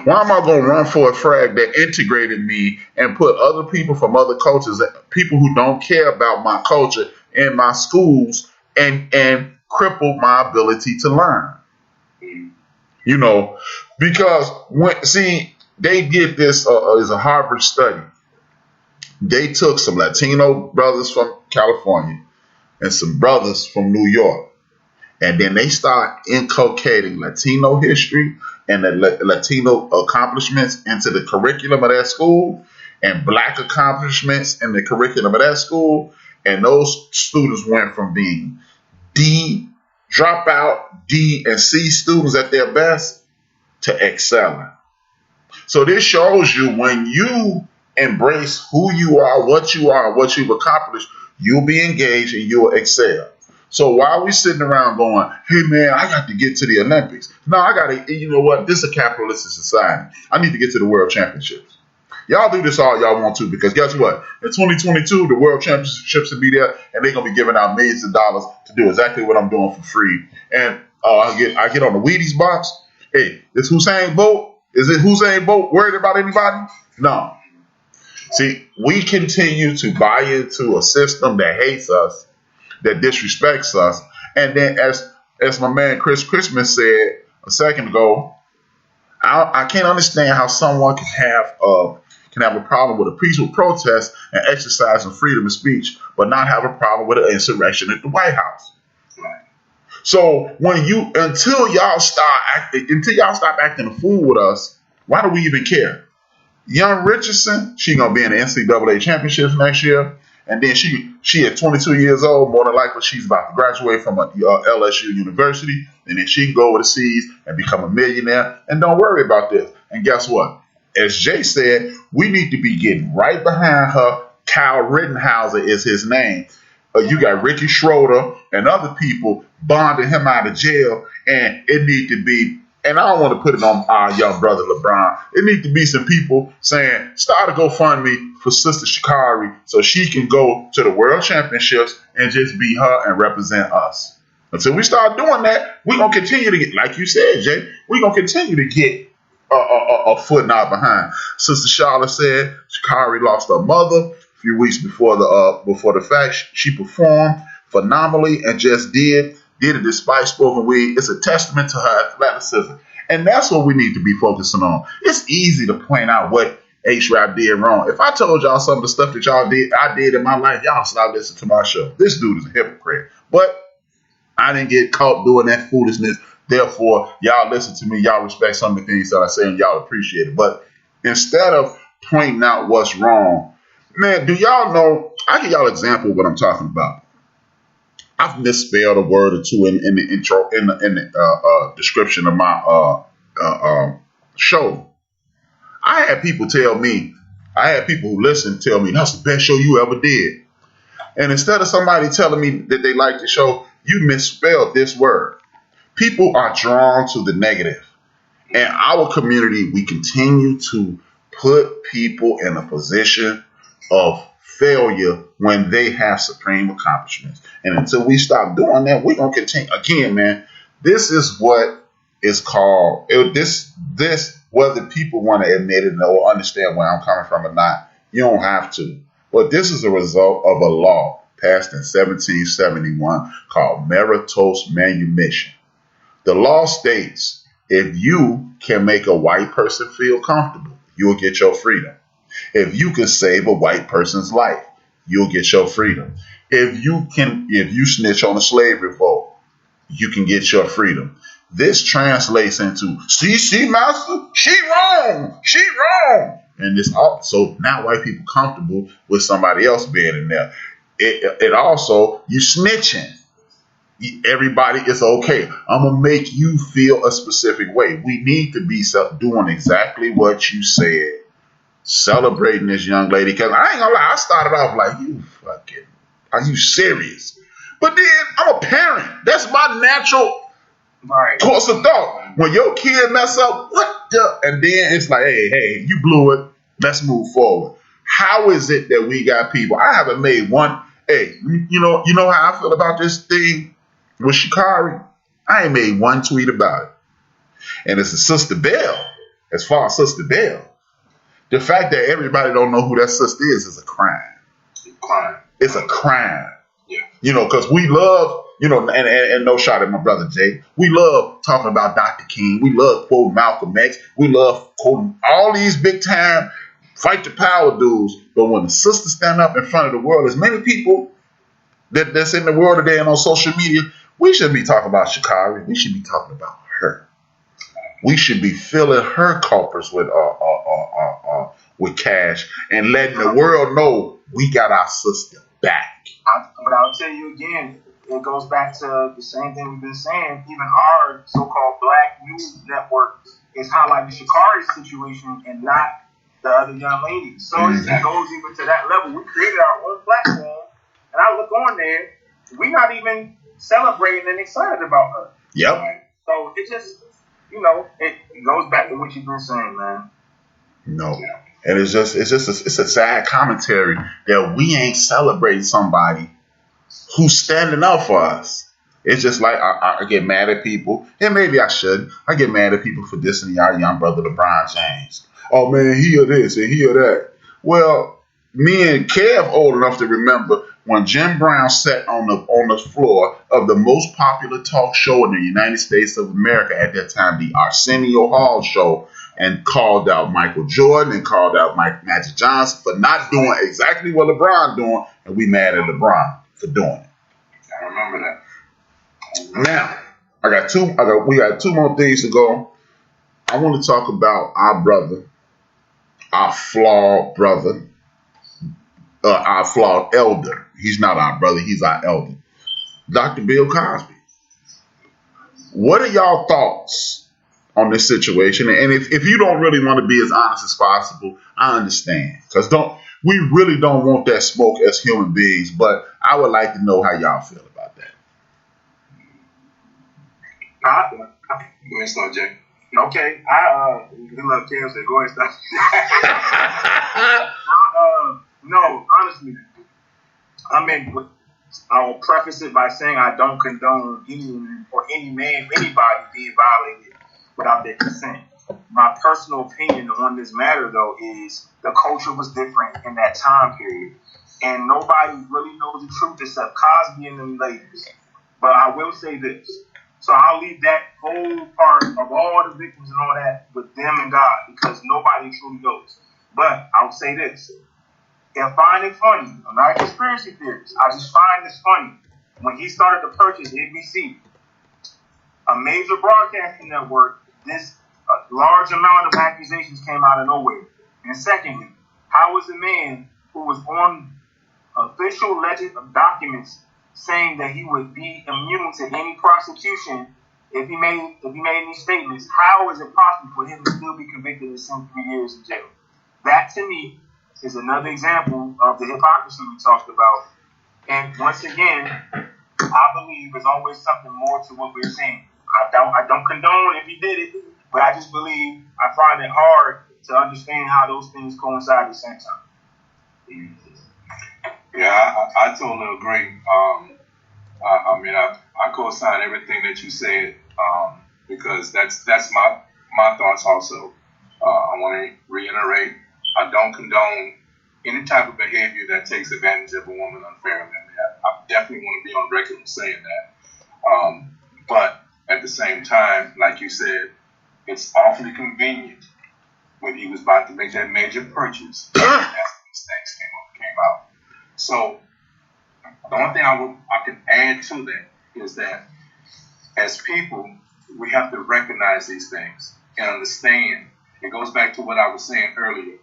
Why am I going to run for a flag that integrated me and put other people from other cultures, people who don't care about my culture, in my schools and cripple my ability to learn? You know, because they did this as a Harvard study. They took some Latino brothers from California and some brothers from New York, and then they start inculcating Latino history and the Latino accomplishments into the curriculum of that school, and Black accomplishments in the curriculum of that school. And those students went from being D, dropout, D and C students at their best to excelling. So this shows you when you embrace who you are, what you've accomplished, you'll be engaged and you'll excel. So while we sitting around going, hey man, I got to get to the Olympics. No, I got to, you know what? This is a capitalistic society. I need to get to the World Championships. Y'all do this all y'all want to, because guess what? In 2022, the World Championships will be there, and they're gonna be giving out millions of dollars to do exactly what I'm doing for free. And I get on the Wheaties box. Hey, is Usain Bolt? Is it Usain Bolt worried about anybody? No. See, we continue to buy into a system that hates us, that disrespects us, and then as my man Chris Christmas said a second ago, I can't understand how someone can have a problem with a peaceful protest and exercising freedom of speech, but not have a problem with an insurrection at the White House. Right. So until y'all stop acting a fool with us, why do we even care? Young Richardson, she gonna be in the NCAA championships next year, and then she at 22 years old, more than likely she's about to graduate from a LSU university, and then she can go overseas and become a millionaire. And don't worry about this. And guess what? As Jay said, we need to be getting right behind her. Kyle Rittenhouser is his name. You got Ricky Schroeder and other people bonding him out of jail, and it need to be, and I don't want to put it on our young brother LeBron, it need to be some people saying, start a GoFundMe for Sister Sha'Carri so she can go to the World Championships and just be her and represent us. Until we start doing that, we're going to continue to get, like you said, Jay, we're going to continue to get a foot not behind. Sister Charlotte said Sha'Carri lost her mother a few weeks before the fact. She performed phenomenally and just did it despite spoken word. It's a testament to her athleticism, and that's what we need to be focusing on. It's easy to point out what HRap did wrong. If I told y'all some of the stuff that I did in my life, y'all stop listening to my show. This dude is a hypocrite, but I didn't get caught doing that foolishness. Therefore, y'all listen to me. Y'all respect some of the things that I say, and y'all appreciate it. But instead of pointing out what's wrong, man, do y'all know? I'll give y'all an example of what I'm talking about. I've misspelled a word or two in the intro, in the description of my show. I had people who listen tell me that's the best show you ever did. And instead of somebody telling me that they like the show, you misspelled this word. People are drawn to the negative. In our community, we continue to put people in a position of failure when they have supreme accomplishments. And until we stop doing that, we're going to continue. Again, man, this is what is called, whether people want to admit it or understand where I'm coming from or not, you don't have to. But this is a result of a law passed in 1771 called meritorious manumission. The law states if you can make a white person feel comfortable, you'll get your freedom. If you can save a white person's life, you'll get your freedom. If you snitch on a slave revolt, you can get your freedom. This translates into, see, master, she wrong. And this also, now white people comfortable with somebody else being in there. It also, you snitching. Everybody, it's okay. I'm going to make you feel a specific way. We need to be doing exactly what you said. Celebrating this young lady. Because I ain't going to lie, I started off like, are you serious? But then I'm a parent. That's my natural course of thought. When your kid mess up, and then it's like, hey, you blew it. Let's move forward. How is it that we got people? I haven't made one. Hey, you know how I feel about this thing with Sha'Carri? I ain't made one tweet about it. And it's a Sister Bell. As far as Sister Bell, the fact that everybody don't know who that sister is a crime. It's a crime. Yeah. Because we love, and no shot at my brother Jay. We love talking about Dr. King. We love quoting Malcolm X. We love quoting all these big time Fight the power dudes. But when the sisters stand up in front of the world, as many people that's in the world today and on social media, we should be talking about Sha'Carri. We should be talking about her. We should be filling her coffers with cash and letting the world know we got our sister back. But I'll tell you again, it goes back to the same thing we've been saying. Even our so-called black news network is highlighting Sha'Carri's situation and not the other young ladies. So it goes even to that level. We created our own platform, and I look on there, we're not even celebrating and excited about her. Yep. Right? So it just, it goes back to what you've been saying, man. No. And it's a sad commentary that we ain't celebrating somebody who's standing up for us. It's just like I get mad at people, and maybe I should. I get mad at people for dissing our young brother LeBron James. Oh man, he or this and he or that. Well, me and Kev old enough to remember when Jim Brown sat on the floor of the most popular talk show in the United States of America at that time, the Arsenio Hall show, and called out Michael Jordan and called out Magic Johnson for not doing exactly what LeBron doing, and we mad at LeBron for doing it. I remember that. Now, we got two more things to go. I want to talk about our brother, our flawed brother, our flawed elder. He's not our brother, he's our elder. Dr. Bill Cosby. What are y'all thoughts on this situation? And if you don't really want to be as honest as possible, I understand. Because we really don't want that smoke as human beings, but I would like to know how y'all feel about that. Go ahead, start, Jay. Okay, we love Cam said, go ahead, start. No, honestly, I will preface it by saying I don't condone anyone or anybody being violated without their consent. My personal opinion on this matter, though, is the culture was different in that time period, and nobody really knows the truth except Cosby and them ladies. But I will say this. So I'll leave that whole part of all the victims and all that with them and God, because nobody truly knows. But I'll say this. I find it funny. I'm not a conspiracy theorist. I just find this funny. When he started to purchase NBC, a major broadcasting network, this large amount of accusations came out of nowhere. And secondly, how was a man who was on official legend documents saying that he would be immune to any prosecution if he made any statements, how is it possible for him to still be convicted and sent 3 years in jail? That, to me, is another example of the hypocrisy we talked about. And once again, I believe there's always something more to what we're saying. I don't condone if he did it, but I just believe, I find it hard to understand how those things coincide at the same time. Yeah, I totally agree. I co-sign everything that you said because that's my thoughts also. I want to reiterate, I don't condone any type of behavior that takes advantage of a woman unfairly. I definitely want to be on record with saying that. But at the same time, like you said, it's awfully convenient when he was about to make that major purchase. That's when the mistakes came out. So the only thing I can add to that is that as people, we have to recognize these things and understand. It goes back to what I was saying earlier.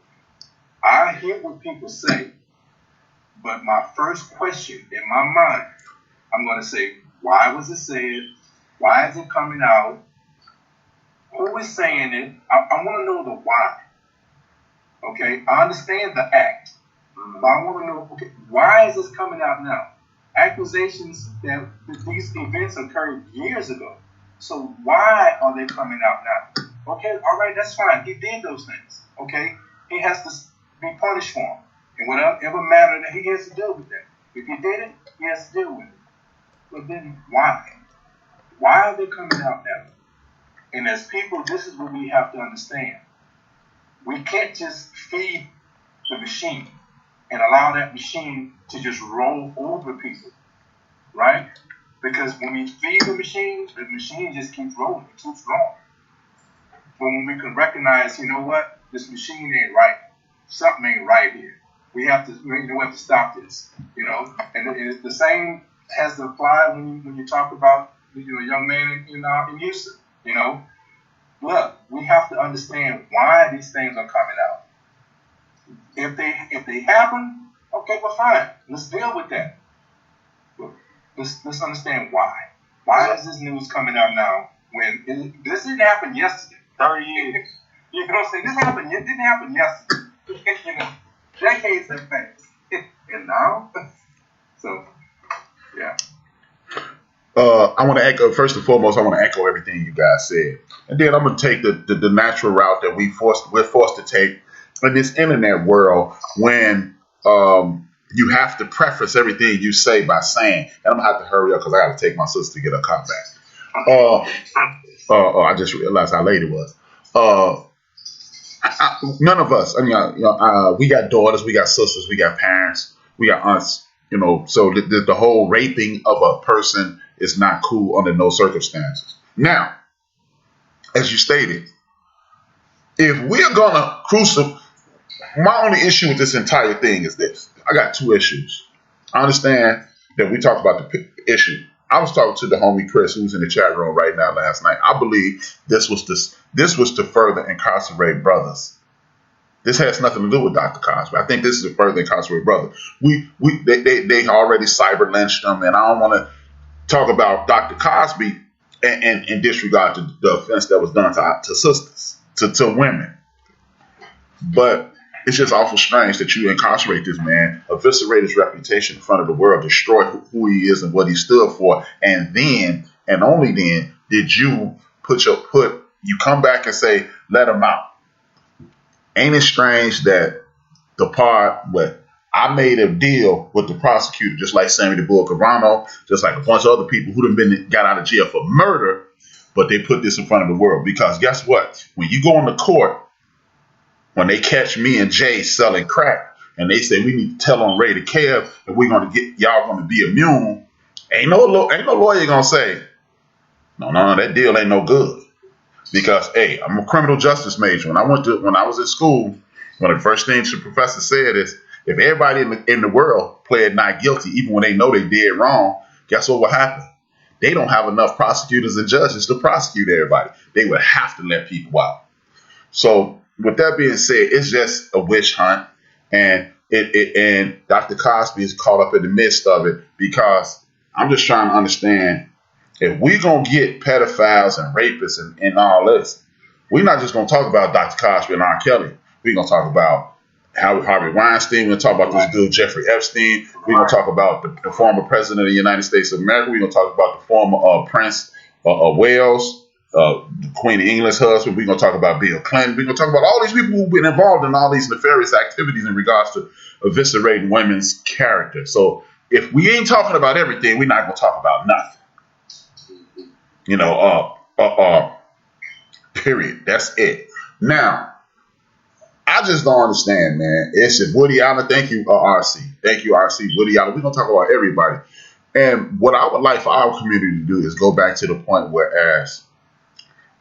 I hear what people say, but my first question in my mind, I'm going to say, why was it said? Why is it coming out? Who is saying it? I want to know the why. Okay, I understand the act, but I want to know, okay, why is this coming out now? Accusations that these events occurred years ago. So why are they coming out now? Okay, all right, that's fine. He did those things. Okay, he has to be punished for them. And whatever matter that he has to deal with that. If he did it, he has to deal with it. But then why? Why are they coming out now? And as people, this is what we have to understand. We can't just feed the machine and allow that machine to just roll over people, right? Because when we feed the machine just keeps rolling, it keeps rolling. But when we can recognize, you know what, this machine ain't right, something ain't right here. We have to stop this, And the same has to apply when you talk about a young man in Houston. Look, we have to understand why these things are coming out. If they happen, okay, well, fine. Let's deal with that. But let's understand why. Why is this news coming out now when this didn't happen yesterday? 30 years. You know what I'm saying? It didn't happen yesterday. Decades have passed. And now? So, yeah. I want to echo, first and foremost, I want to echo everything you guys said. And then I'm going to take the natural route that we're forced to take in this internet world when you have to preface everything you say by saying, and I'm going to have to hurry up because I got to take my sister to get her car back. I just realized how late it was. None of us, we got daughters, we got sisters, we got parents, we got aunts, so the whole raping of a person is not cool under no circumstances. Now, as you stated, if we're going to crucify, my only issue with this entire thing is this. I got two issues. I understand that we talked about the issue. I was talking to the homie Chris, who's in the chat room right now last night. I believe this was to further incarcerate brothers. This has nothing to do with Dr. Cosby. I think this is to further incarcerate brothers. They already cyber lynched them, and I don't want to talk about Dr. Cosby and disregard the offense that was done to sisters, to women. But it's just awful strange that you incarcerate this man, eviscerate his reputation in front of the world, destroy who he is and what he stood for, and then, and only then, did you you come back and say, let him out. Ain't it strange that the part where I made a deal with the prosecutor, just like Sammy the Bull Carano, just like a bunch of other people who got out of jail for murder, but they put this in front of the world. Because guess what? When you go into court, when they catch me and Jay selling crack, and they say we need to tell on Ray to Kev, and we're going to get y'all going to be immune, ain't no lawyer going to say, no, that deal ain't no good. Because, hey, I'm a criminal justice major. When I was at school, one of the first things the professor said is, if everybody in the world pled not guilty, even when they know they did wrong, guess what will happen? They don't have enough prosecutors and judges to prosecute everybody. They would have to let people out. So, with that being said, it's just a witch hunt, and Dr. Cosby is caught up in the midst of it, because I'm just trying to understand, if we're going to get pedophiles and rapists and all this, we're not just going to talk about Dr. Cosby and R. Kelly. We're going to talk about Harvey Weinstein. We're going to talk about this dude, Jeffrey Epstein. We're going to talk about the former president of the United States of America. We're going to talk about the former Prince of Wales, the Queen of England's husband. We're going to talk about Bill Clinton. We're going to talk about all these people who've been involved in all these nefarious activities in regards to eviscerating women's character. So if we ain't talking about everything, we're not going to talk about nothing. Period. That's it. Now, I just don't understand, man. It's Woody Allen. Thank you, RC. Thank you, RC. Woody Allen. We're going to talk about everybody. And what I would like for our community to do is go back to the point whereas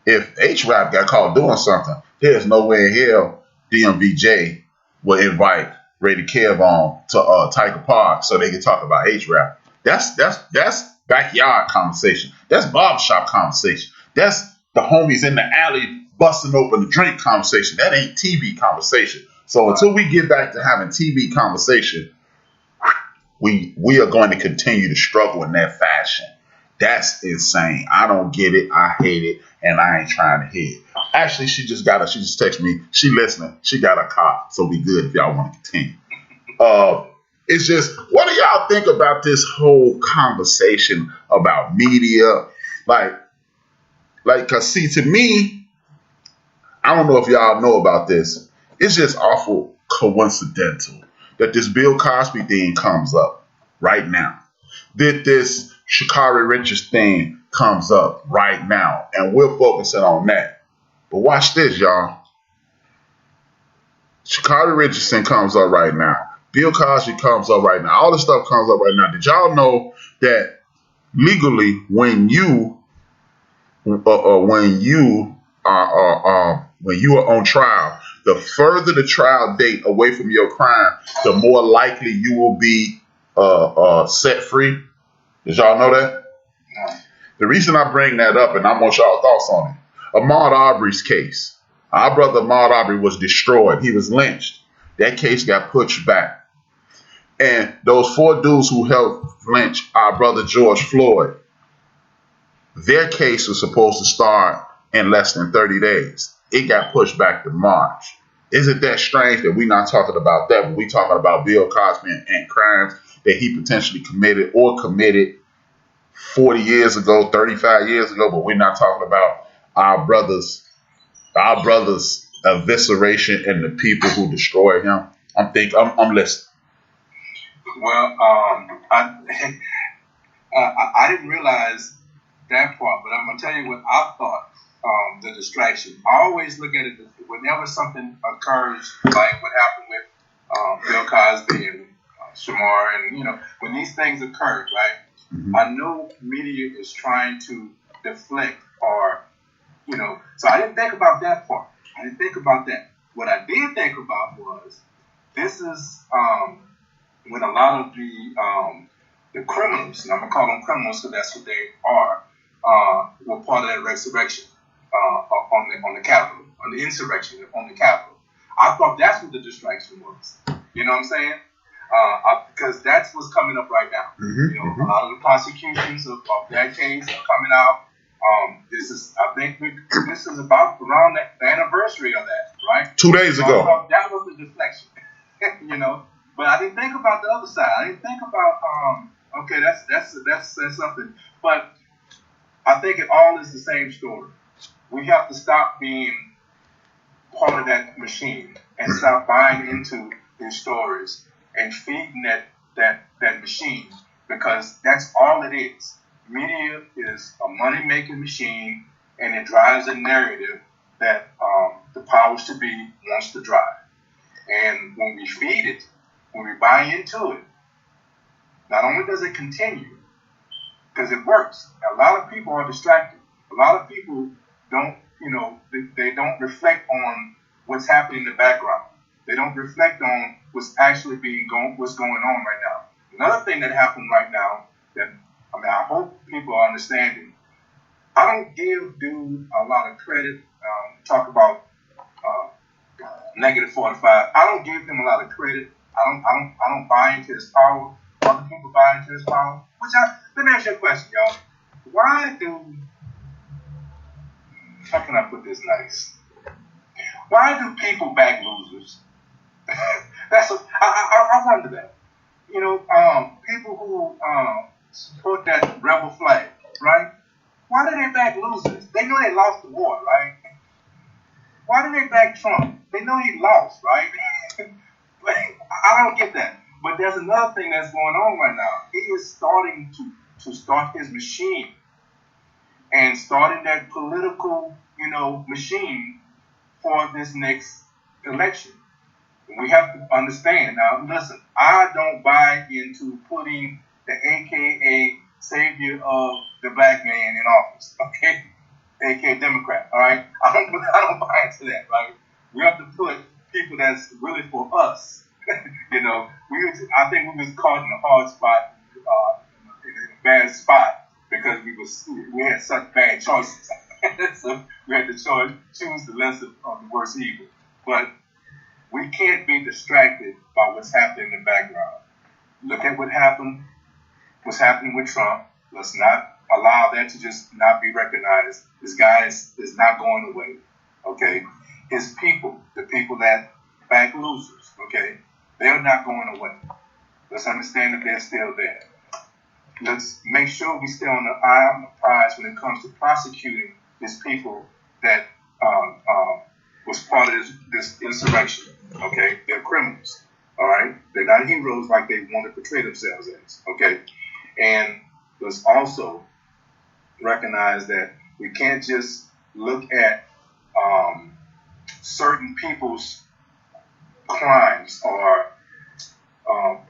if HRap got caught doing something, there's no way in hell DMVJ will invite Ray to Kev on to Tiger Park so they can talk about HRap. That's backyard conversation. That's barbershop conversation. That's the homies in the alley busting open the drink conversation. That ain't TV conversation. So until we get back to having TV conversation, we are going to continue to struggle in that fashion. That's insane. I don't get it. I hate it. And I ain't trying to hear it. Actually, she just texted me. She listening. She got a car. So we good if y'all want to continue. It's just, what do y'all think about this whole conversation about media? Cause see, to me, I don't know if y'all know about this. It's just awful coincidental that this Bill Cosby thing comes up right now. That this Sha'Carri Richards thing comes up right now. And we're focusing on that. But watch this, y'all. Sha'Carri Richardson comes up right now. Bill Cosby comes up right now. All this stuff comes up right now. Did y'all know that legally, when you are on trial, the further the trial date away from your crime, the more likely you will be set free. Did y'all know that? No. The reason I bring that up, and I want y'all thoughts on it, Ahmaud Arbery's case. Our brother Ahmaud Arbery was destroyed. He was lynched. That case got pushed back. And those 4 dudes who helped lynch our brother George Floyd, their case was supposed to start in less than 30 days. It got pushed back to March. Isn't that strange that we're not talking about that, but we're talking about Bill Cosby and crimes that he potentially committed 40 years ago, 35 years ago, but we're not talking about our brothers' evisceration and the people who destroyed him? I'm listening. Well, I didn't realize that part, but I'm gonna tell you what I thought. The distraction. I always look at it whenever something occurs, like what happened with Bill Cosby and Shamar, and when these things occur, right? Mm-hmm. I know media is trying to deflect, or so I didn't think about that part. I didn't think about that. What I did think about was this is when a lot of the criminals, and I'm gonna call them criminals because that's what they are, were part of that resurrection on the Capitol, on the insurrection on the Capitol. I thought that's what the distraction was. You know what I'm saying? Because that's what's coming up right now. Mm-hmm. A lot of the prosecutions of that case are coming out. I think this is about around the anniversary of that, right? 2 days ago. I thought that was the deflection, But I didn't think about the other side. I didn't think about okay, that's something. But I think it all is the same story. We have to stop being part of that machine and stop buying into these stories and feeding that machine, because that's all it is. Media is a money-making machine, and it drives a narrative that the powers to be wants to drive. And when we feed it, when we buy into it, not only does it continue, because it works. A lot of people are distracted. A lot of people don't, they don't reflect on what's happening in the background. They don't reflect on what's actually what's going on right now. Another thing that happened right now that, I hope people are understanding. I don't give dude a lot of credit. Talk about -45. I don't give him a lot of credit. I don't buy into his power. Other people buy into his power. Let me ask you a question, y'all. How can I put this nice? Why do people back losers? I wonder that. People who support that rebel flag, right? Why do they back losers? They know they lost the war, right? Why do they back Trump? They know he lost, right? I don't get that. But there's another thing that's going on right now. He is starting to start his machine and starting that political, machine for this next election. We have to understand. Now, listen, I don't buy into putting the AKA savior of the black man in office, okay? AKA Democrat, all right? I don't buy into that, right? We have to put people that's really for us. I think we was caught in a hard spot, in a bad spot, because we had such bad choices. So we had to choose the lesser of the worst evil. But we can't be distracted by what's happening in the background. Look at what's happening with Trump. Let's not allow that to just not be recognized. This guy is not going away, okay? His people, the people that back losers, okay, they're not going away. Let's understand that they're still there. Let's make sure we stay on the eye on the prize when it comes to prosecuting these people that was part of this insurrection, okay? They're criminals, all right? They're not heroes like they want to portray themselves as, okay? And let's also recognize that we can't just look at certain people's crimes or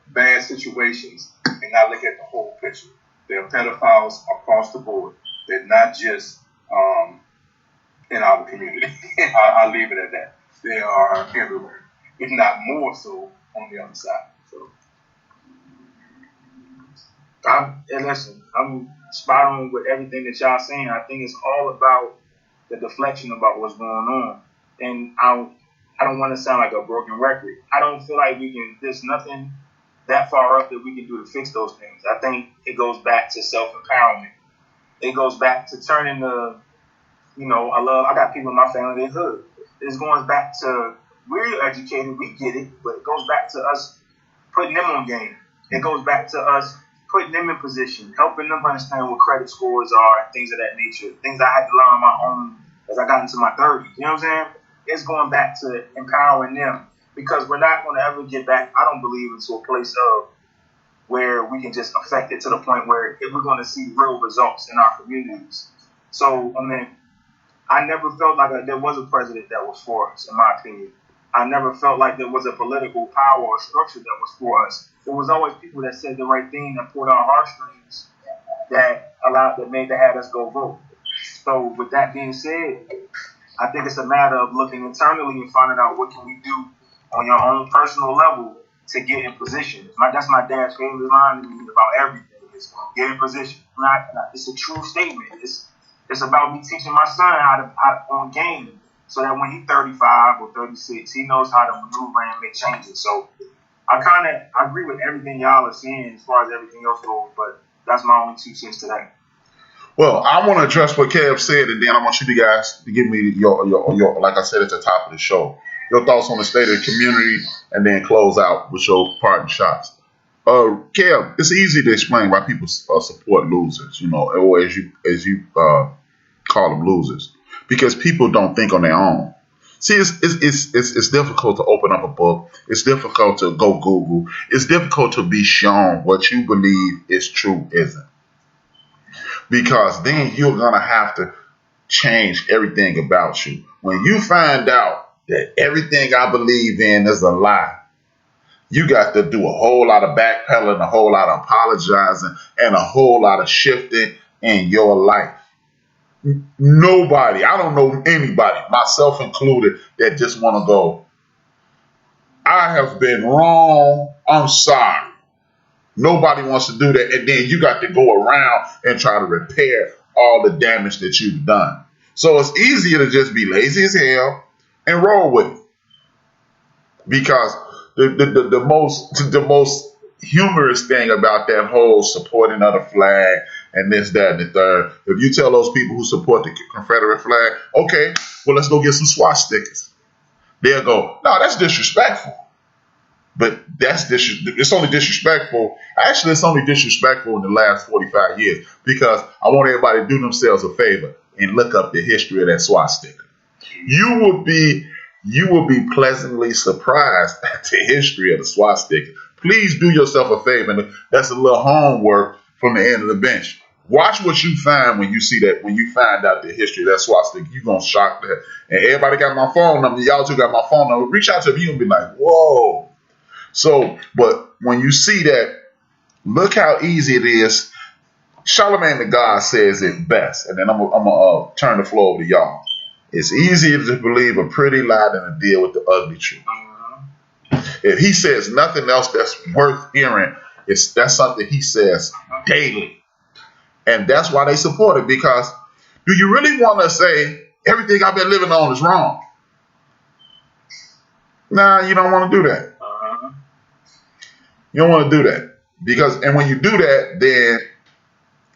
bad situations and not look at the whole picture. They're pedophiles across the board. They're not just in our community. I'll leave it at that. they are everywhere, if not more so on the other side. So, I'm spot on with everything that y'all saying. I think it's all about the deflection about what's going on. And I don't want to sound like a broken record. I don't feel like there's nothing that far up that we can do to fix those things. I think it goes back to self-empowerment. It goes back to turning I got people in my family, they're hood. It goes back to, we're educated, we get it, but it goes back to us putting them on game. It goes back to us putting them in position, helping them understand what credit scores are, things of that nature, things I had to learn on my own as I got into my 30s. You know what I'm saying? It's going back to empowering them, because we're not going to ever get back, I don't believe, into a place of where we can just affect it to the point where if we're going to see real results in our communities. So, I never felt like there was a president that was for us, in my opinion. I never felt like there was a political power or structure that was for us. There was always people that said the right thing, that pulled our heartstrings, that had us go vote. So with that being said, I think it's a matter of looking internally and finding out what can we do on your own personal level to get in position. That's my dad's favorite line to me about everything, is get in position. It's a true statement. It's about me teaching my son how to on game, so that when he's 35 or 36, he knows how to maneuver and make changes. So I agree with everything y'all are saying as far as everything else goes, but that's my only 2 cents today. Well, I want to address what Kev said, and then I want you guys to give me your like I said at the top of the show, your thoughts on the state of the community, and then close out with your parting shots. Kev, it's easy to explain why people support losers, or as you call them, losers, because people don't think on their own. See, it's difficult to open up a book. It's difficult to go Google. It's difficult to be shown what you believe is true isn't. Because then you're going to have to change everything about you. When you find out that everything I believe in is a lie, you got to do a whole lot of backpedaling, a whole lot of apologizing, and a whole lot of shifting in your life. Nobody, I don't know anybody, myself included, that just want to go, I have been wrong, I'm sorry. Nobody wants to do that. And then you got to go around and try to repair all the damage that you've done. So it's easier to just be lazy as hell and roll with it. Because the most humorous thing about that whole supporting of the flag and this, that, and the third, if you tell those people who support the Confederate flag, okay, well, let's go get some swastikas. They'll go, no, that's disrespectful. But it's only disrespectful. Actually, it's only disrespectful in the last 45 years, because I want everybody to do themselves a favor and look up the history of that swastika. You will be pleasantly surprised at the history of the swastika. Please do yourself a favor, and that's a little homework from the end of the bench. Watch what you find when you see that, when you find out the history of that swastika. You're going to shock that. And everybody got my phone number. Y'all too got my phone number. Reach out to me and be like, whoa. So, but when you see that, look how easy it is. Charlemagne the God says it best. And then I'm going to turn the floor over to y'all. It's easier to believe a pretty lie than to deal with the ugly truth. If he says nothing else that's worth hearing, that's something he says daily. And that's why they support it, because do you really want to say everything I've been living on is wrong? Nah, you don't want to do that. You don't want to do that, and when you do that, then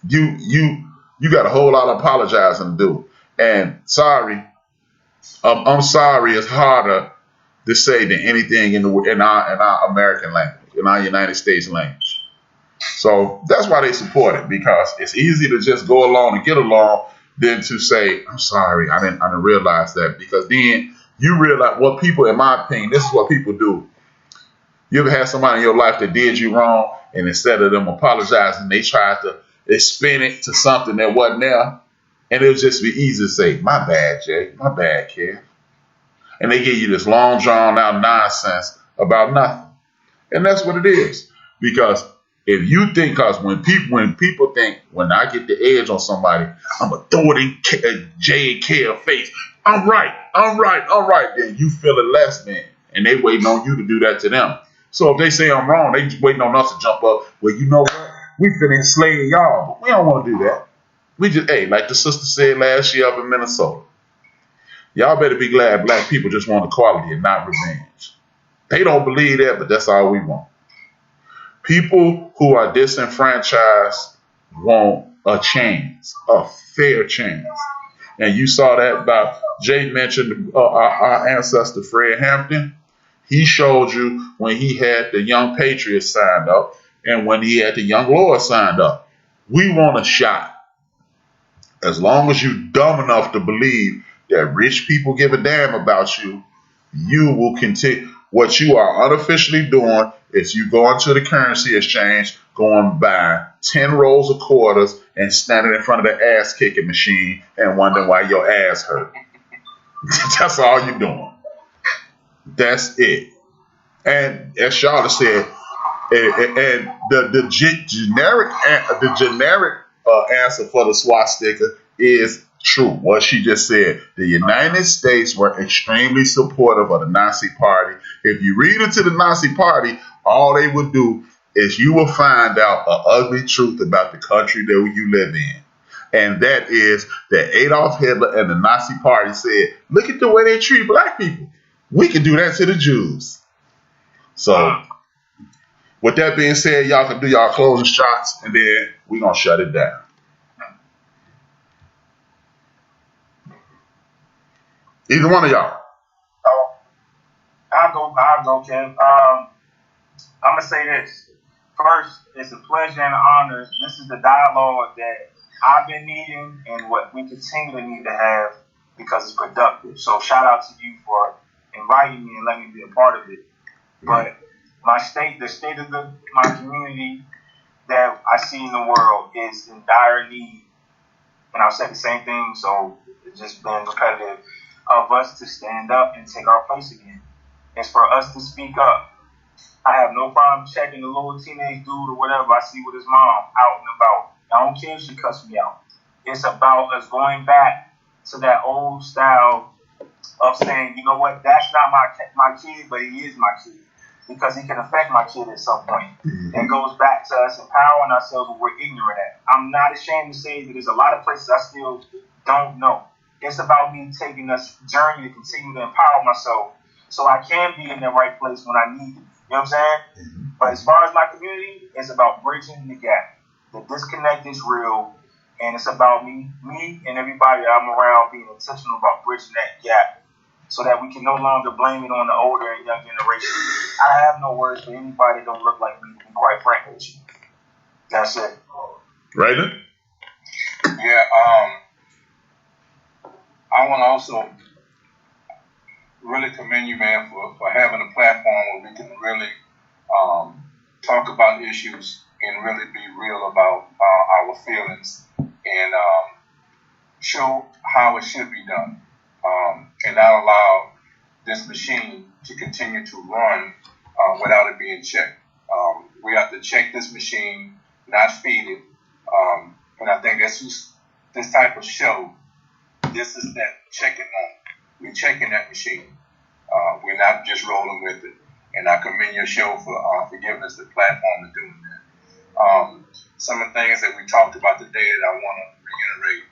you got a whole lot of apologizing to do. And sorry, I'm sorry is harder to say than anything in our American language, in our United States language. So that's why they support it, because it's easy to just go along and get along than to say, I'm sorry, I didn't realize that, because then you realize what people, in my opinion, this is what people do. You ever had somebody in your life that did you wrong, and instead of them apologizing, they spin it to something that wasn't there, and it'll just be easy to say, my bad, Jay, my bad, kid. And they give you this long, drawn out nonsense about nothing. And that's what it is, because If you think, because when people think, when I get the edge on somebody, I'm going to throw it in J and K's face. I'm right. Then you feel it less than. And they waiting on you to do that to them. So if they say I'm wrong, they just waiting on us to jump up. Well, you know what? We finna enslave y'all. But we don't want to do that. We just, like the sister said last year up in Minnesota, y'all better be glad black people just want equality and not revenge. They don't believe that, but that's all we want. People who are disenfranchised want a chance, a fair chance. And you saw that by Jay mentioned our ancestor Fred Hampton. He showed you when he had the Young Patriots signed up and when he had the Young Lords signed up. We want a shot. As long as you're dumb enough to believe that rich people give a damn about you, you will continue. What you are unofficially doing is you go into the currency exchange, go and buy 10 rolls of quarters and standing in front of the ass kicking machine and wondering why your ass hurt. That's all you're doing. That's it. And as Charlotte said, and the generic answer for the swastika is true. What she just said, the United States were extremely supportive of the Nazi Party. If you read into the Nazi Party, all they would do is you will find out an ugly truth about the country that you live in. And that is that Adolf Hitler and the Nazi Party said, look at the way they treat black people. We can do that to the Jews. So, with that being said, y'all can do y'all closing shots, and then we're going to shut it down. Either one of y'all. I'll go, Kev. I'm going to say this. First, it's a pleasure and an honor. This is the dialogue that I've been needing and what we continue to need to have because it's productive. So shout out to you for inviting me and letting me be a part of it. But the state of my community that I see in the world is in dire need. And I've said the same thing, so it's just been repetitive, of us to stand up and take our place again. It's for us to speak up. I have no problem checking the little teenage dude or whatever I see with his mom out and about. I don't care if she cussed me out. It's about us going back to that old style of saying, you know what, that's not my kid, but he is my kid. Because he can affect my kid at some point. It goes back to us empowering ourselves when we're ignorant at. I'm not ashamed to say that there's a lot of places I still don't know. It's about me taking this journey to continue to empower myself so I can be in the right place when I need to. You know what I'm saying? But as far as my community, it's about bridging the gap. The disconnect is real, and it's about me and everybody I'm around being intentional about bridging that gap so that we can no longer blame it on the older and young generation. I have no words for anybody that don't look like me, to be quite frank with you. That's it. Raven? Yeah, I want to also really commend you, man, for having a platform where we can really talk about issues and really be real about our feelings and show how it should be done. And not allow this machine to continue to run without it being checked. We have to check this machine, not feed it. And I think that's just this type of show. This is that checking moment. We're checking that machine. We're not just rolling with it. And I commend your show for giving us the platform to doing that. Some of the things that we talked about today that I want to reiterate.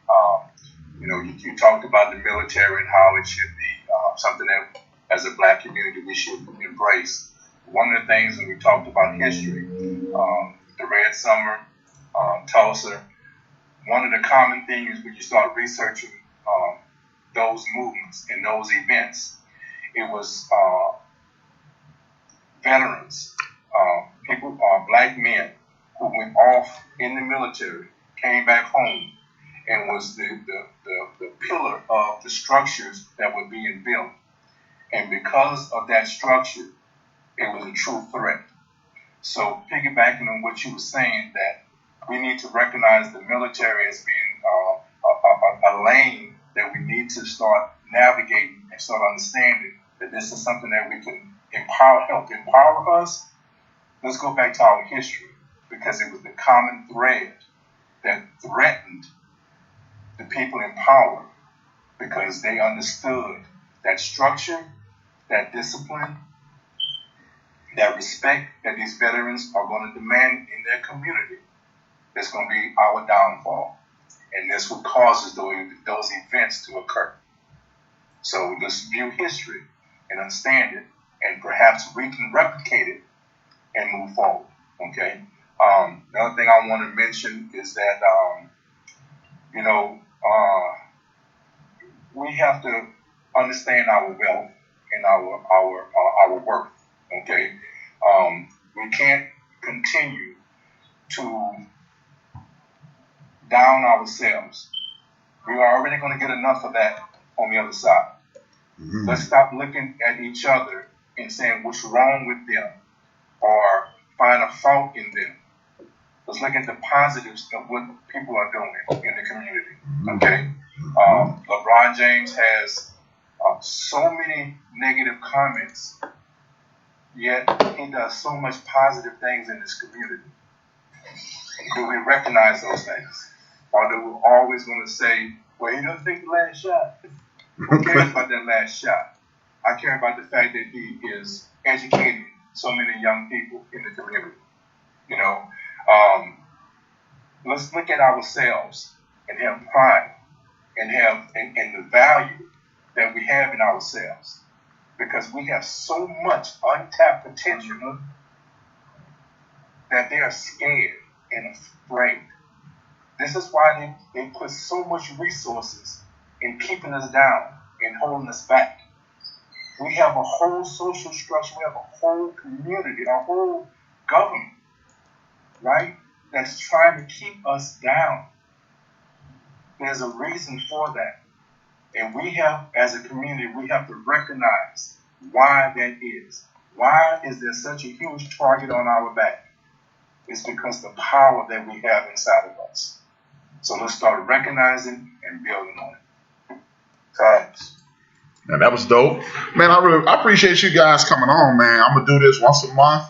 You talked about the military and how it should be something that, as a black community, we should embrace. One of the things when we talked about history, the Red Summer, Tulsa, one of the common things when you start researching those movements and those events, it was veterans, people, black men who went off in the military, came back home, and was the pillar of the structures that were being built. And because of that structure, it was a true threat. So piggybacking on what you were saying, that we need to recognize the military as being a lane that we need to start navigating and start understanding that this is something that we can help empower us. Let's go back to our history. because it was the common thread that threatened the people in power, because they understood that structure, that discipline, that respect that these veterans are going to demand in their community. That's going to be our downfall. And this what causes those events to occur. So let's view history and understand it, and perhaps we can replicate it and move forward. Okay? The other thing I want to mention is that, we have to understand our wealth and our worth. Okay? We can't continue to down ourselves. We are already going to get enough of that on the other side. Mm-hmm. Let's stop looking at each other and saying what's wrong with them or find a fault in them. Let's look at the positives of what people are doing in the community. Okay? LeBron James has so many negative comments, yet he does so much positive things in this community. Do we recognize those things? Or do we always going to say, well, he doesn't take the last shot? Who cares about that last shot? I care about the fact that he is educating so many young people in the community. Let's look at ourselves and have pride and have and the value that we have in ourselves, because we have so much untapped potential that they are scared and afraid. This is why they put so much resources in keeping us down and holding us back. We have a whole social structure, we have a whole community, a whole government, right, that's trying to keep us down. There's a reason for that. And we have, as a community, we have to recognize why that is. Why is there such a huge target on our back? It's because the power that we have inside of us. So let's start recognizing and building on it. Thanks. Man, that was dope. Man, I appreciate you guys coming on, man. I'm going to do this once a month,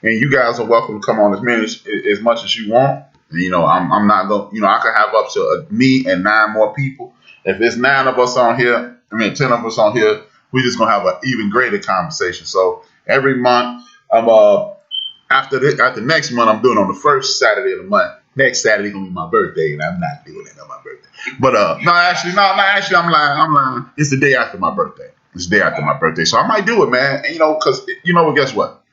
and you guys are welcome to come on as much as you want. I'm not going to, I could have up to me and 9 more people. If it's 9 of us on here, 10 of us on here, we're just going to have an even greater conversation. So every month, after next month, I'm doing on the first Saturday of the month. Next Saturday going to be my birthday, and I'm not doing it on my birthday. But actually, I'm lying. It's the day after my birthday. So I might do it, man. And, because guess what?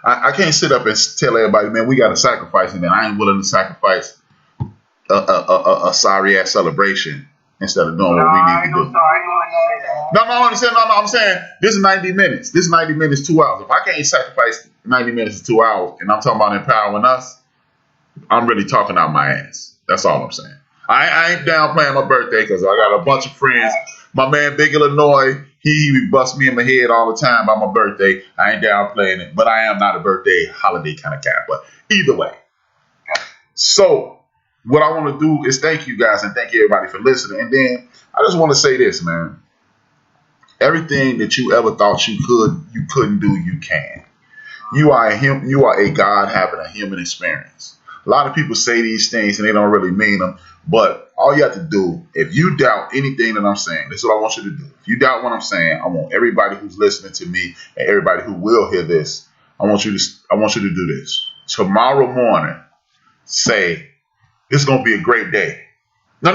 I can't sit up and tell everybody, man, we got to sacrifice, and then I ain't willing to sacrifice a sorry ass celebration instead of doing what we need to do. I'm saying this is 90 minutes. This is 90 minutes, 2 hours. If I can't sacrifice 90 minutes to 2 hours, and I'm talking about empowering us, I'm really talking out my ass. That's all I'm saying. I ain't downplaying my birthday because I got a bunch of friends. My man Big Illinois, he busts me in my head all the time about my birthday. I ain't downplaying it, but I am not a birthday holiday kind of guy. But either way. So what I want to do is thank you guys and thank everybody for listening. And then I just want to say this, man. Everything that you ever thought you couldn't do, you can. You are a God having a human experience. A lot of people say these things and they don't really mean them. But all you have to do, if you doubt anything that I'm saying, this is what I want you to do. If you doubt what I'm saying, I want everybody who's listening to me and everybody who will hear this, I want you to do this. Tomorrow morning, say, this is going to be a great day. No,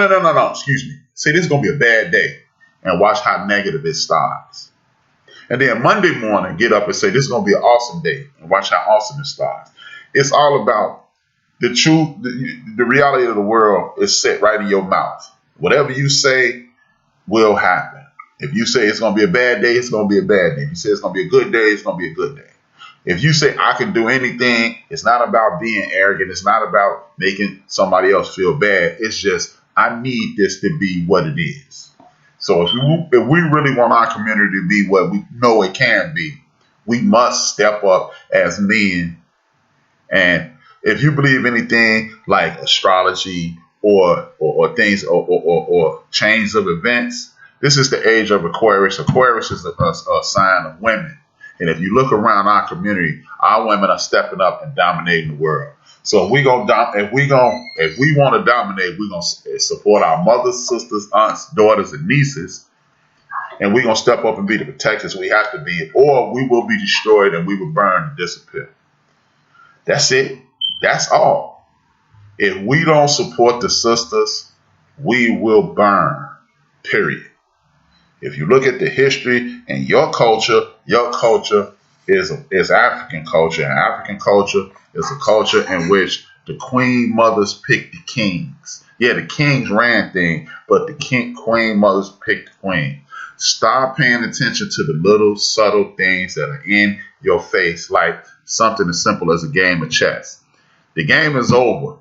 excuse me. Say, this is going to be a bad day. And watch how negative it starts. And then Monday morning, get up and say, this is going to be an awesome day. And watch how awesome it starts. It's all about the truth. The reality of the world is set right in your mouth. Whatever you say will happen. If you say it's going to be a bad day, it's going to be a bad day. If you say it's going to be a good day, it's going to be a good day. If you say I can do anything, it's not about being arrogant. It's not about making somebody else feel bad. It's just, I need this to be what it is. So if we really want our community to be what we know it can be, we must step up as men. And if you believe anything like astrology or things or chains of events, this is the age of Aquarius. Aquarius is a sign of women. And if you look around our community, our women are stepping up and dominating the world. So if we want to dominate, we're gonna support our mothers, sisters, aunts, daughters, and nieces, and we're gonna step up and be the protectors we have to be, or we will be destroyed and we will burn and disappear. That's it. That's all. If we don't support the sisters, we will burn. Period. If you look at the history and your culture is African culture, and African culture is a culture in which the queen mothers picked the kings. Yeah, the kings ran things, but the queen mothers picked the queen. Stop paying attention to the little subtle things that are in your face, like something as simple as a game of chess. The game is over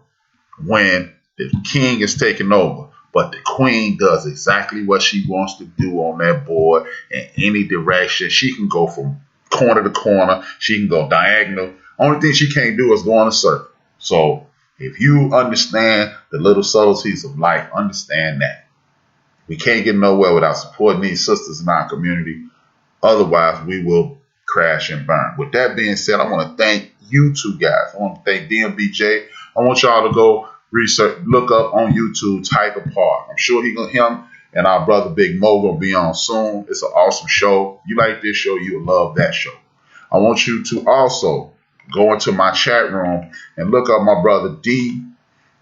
when the king is taken over, but the queen does exactly what she wants to do on that board in any direction. She can go from corner to corner. She can go diagonal. Only thing she can't do is go in a circle. So if you understand the little subtleties of life, understand that. We can't get nowhere without supporting these sisters in our community. Otherwise, we will crash and burn. With that being said, I want to thank you two guys. I want to thank DMBJ. I want y'all to go research, look up on YouTube, type apart. I'm sure him and our brother Big Mo will be on soon. It's an awesome show. You like this show, you'll love that show. I want you to also go into my chat room and look up my brother D.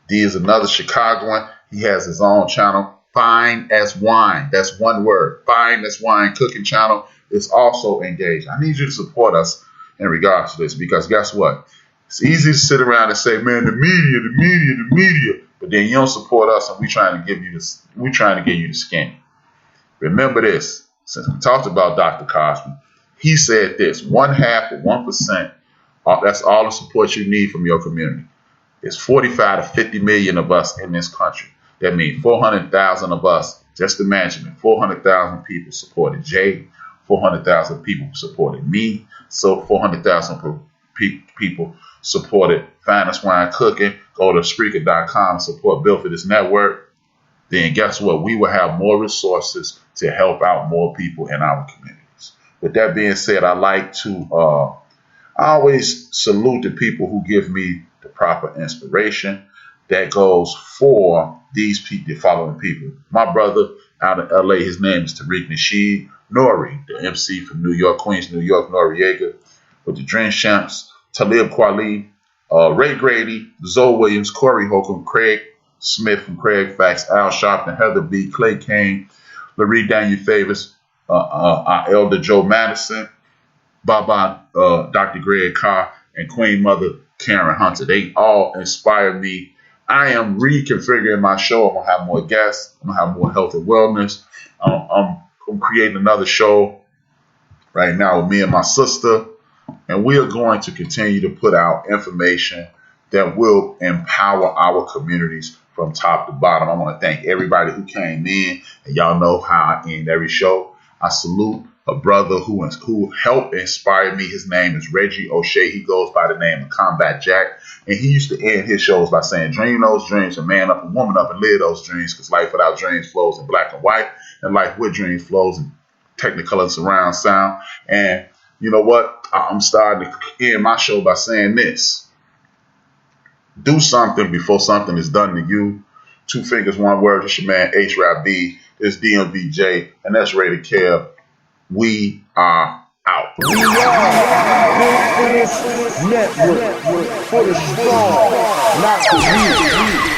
D is another Chicagoan. He has his own channel, Fine as Wine. That's one word. Fine as Wine cooking channel. It's also engaged. I need you to support us in regards to this, because guess what? It's easy to sit around and say, man, the media, but then you don't support us, and we're trying to give you the skinny. Remember this, since we talked about Dr. Cosby, he said this: 1/2 of 1%, that's all the support you need from your community. It's 45 to 50 million of us in this country. That means 400,000 of us. Just imagine it. 400,000 people supported Jay. 400,000 people supported me. So 400,000 people supported Finest Wine Cooking. Go to Spreaker.com and support Built for This Network. Then guess what? We will have more resources to help out more people in our communities. With that being said, I like to I always salute the people who give me the proper inspiration. That goes for the following people. My brother out of LA, his name is Tariq Nasheed. Nori, the MC from New York, Queens, New York, Noriega, with the Dream Champs, Talib Kweli, Ray Grady, Zoe Williams, Corey Holcomb, Craig Smith from Craig Facts, Al Sharpton, Heather B, Clay Kane, Larry Daniel Favors, our elder Joe Madison, Baba, Dr. Greg Carr, and Queen Mother Karen Hunter. They all inspire me. I am reconfiguring my show. I'm going to have more guests. I'm going to have more health and wellness. I'm creating another show right now with me and my sister, and we are going to continue to put out information that will empower our communities from top to bottom. I want to thank everybody who came in, and y'all know how I end every show. I salute a brother who helped inspire me. His name is Reggie O'Shea. He goes by the name of Combat Jack, and he used to end his shows by saying, dream those dreams, and man up and woman up and live those dreams, because life without dreams flows in black and white, and life with dreams flows in technicolor and surround sound. And you know what? I'm starting to end my show by saying this: do something before something is done to you. 2 fingers, 1 word. It's your man HRap. It's DMVJ, and that's Rated Kev. We are out. We are Built for This Network, for the strong, not the weak.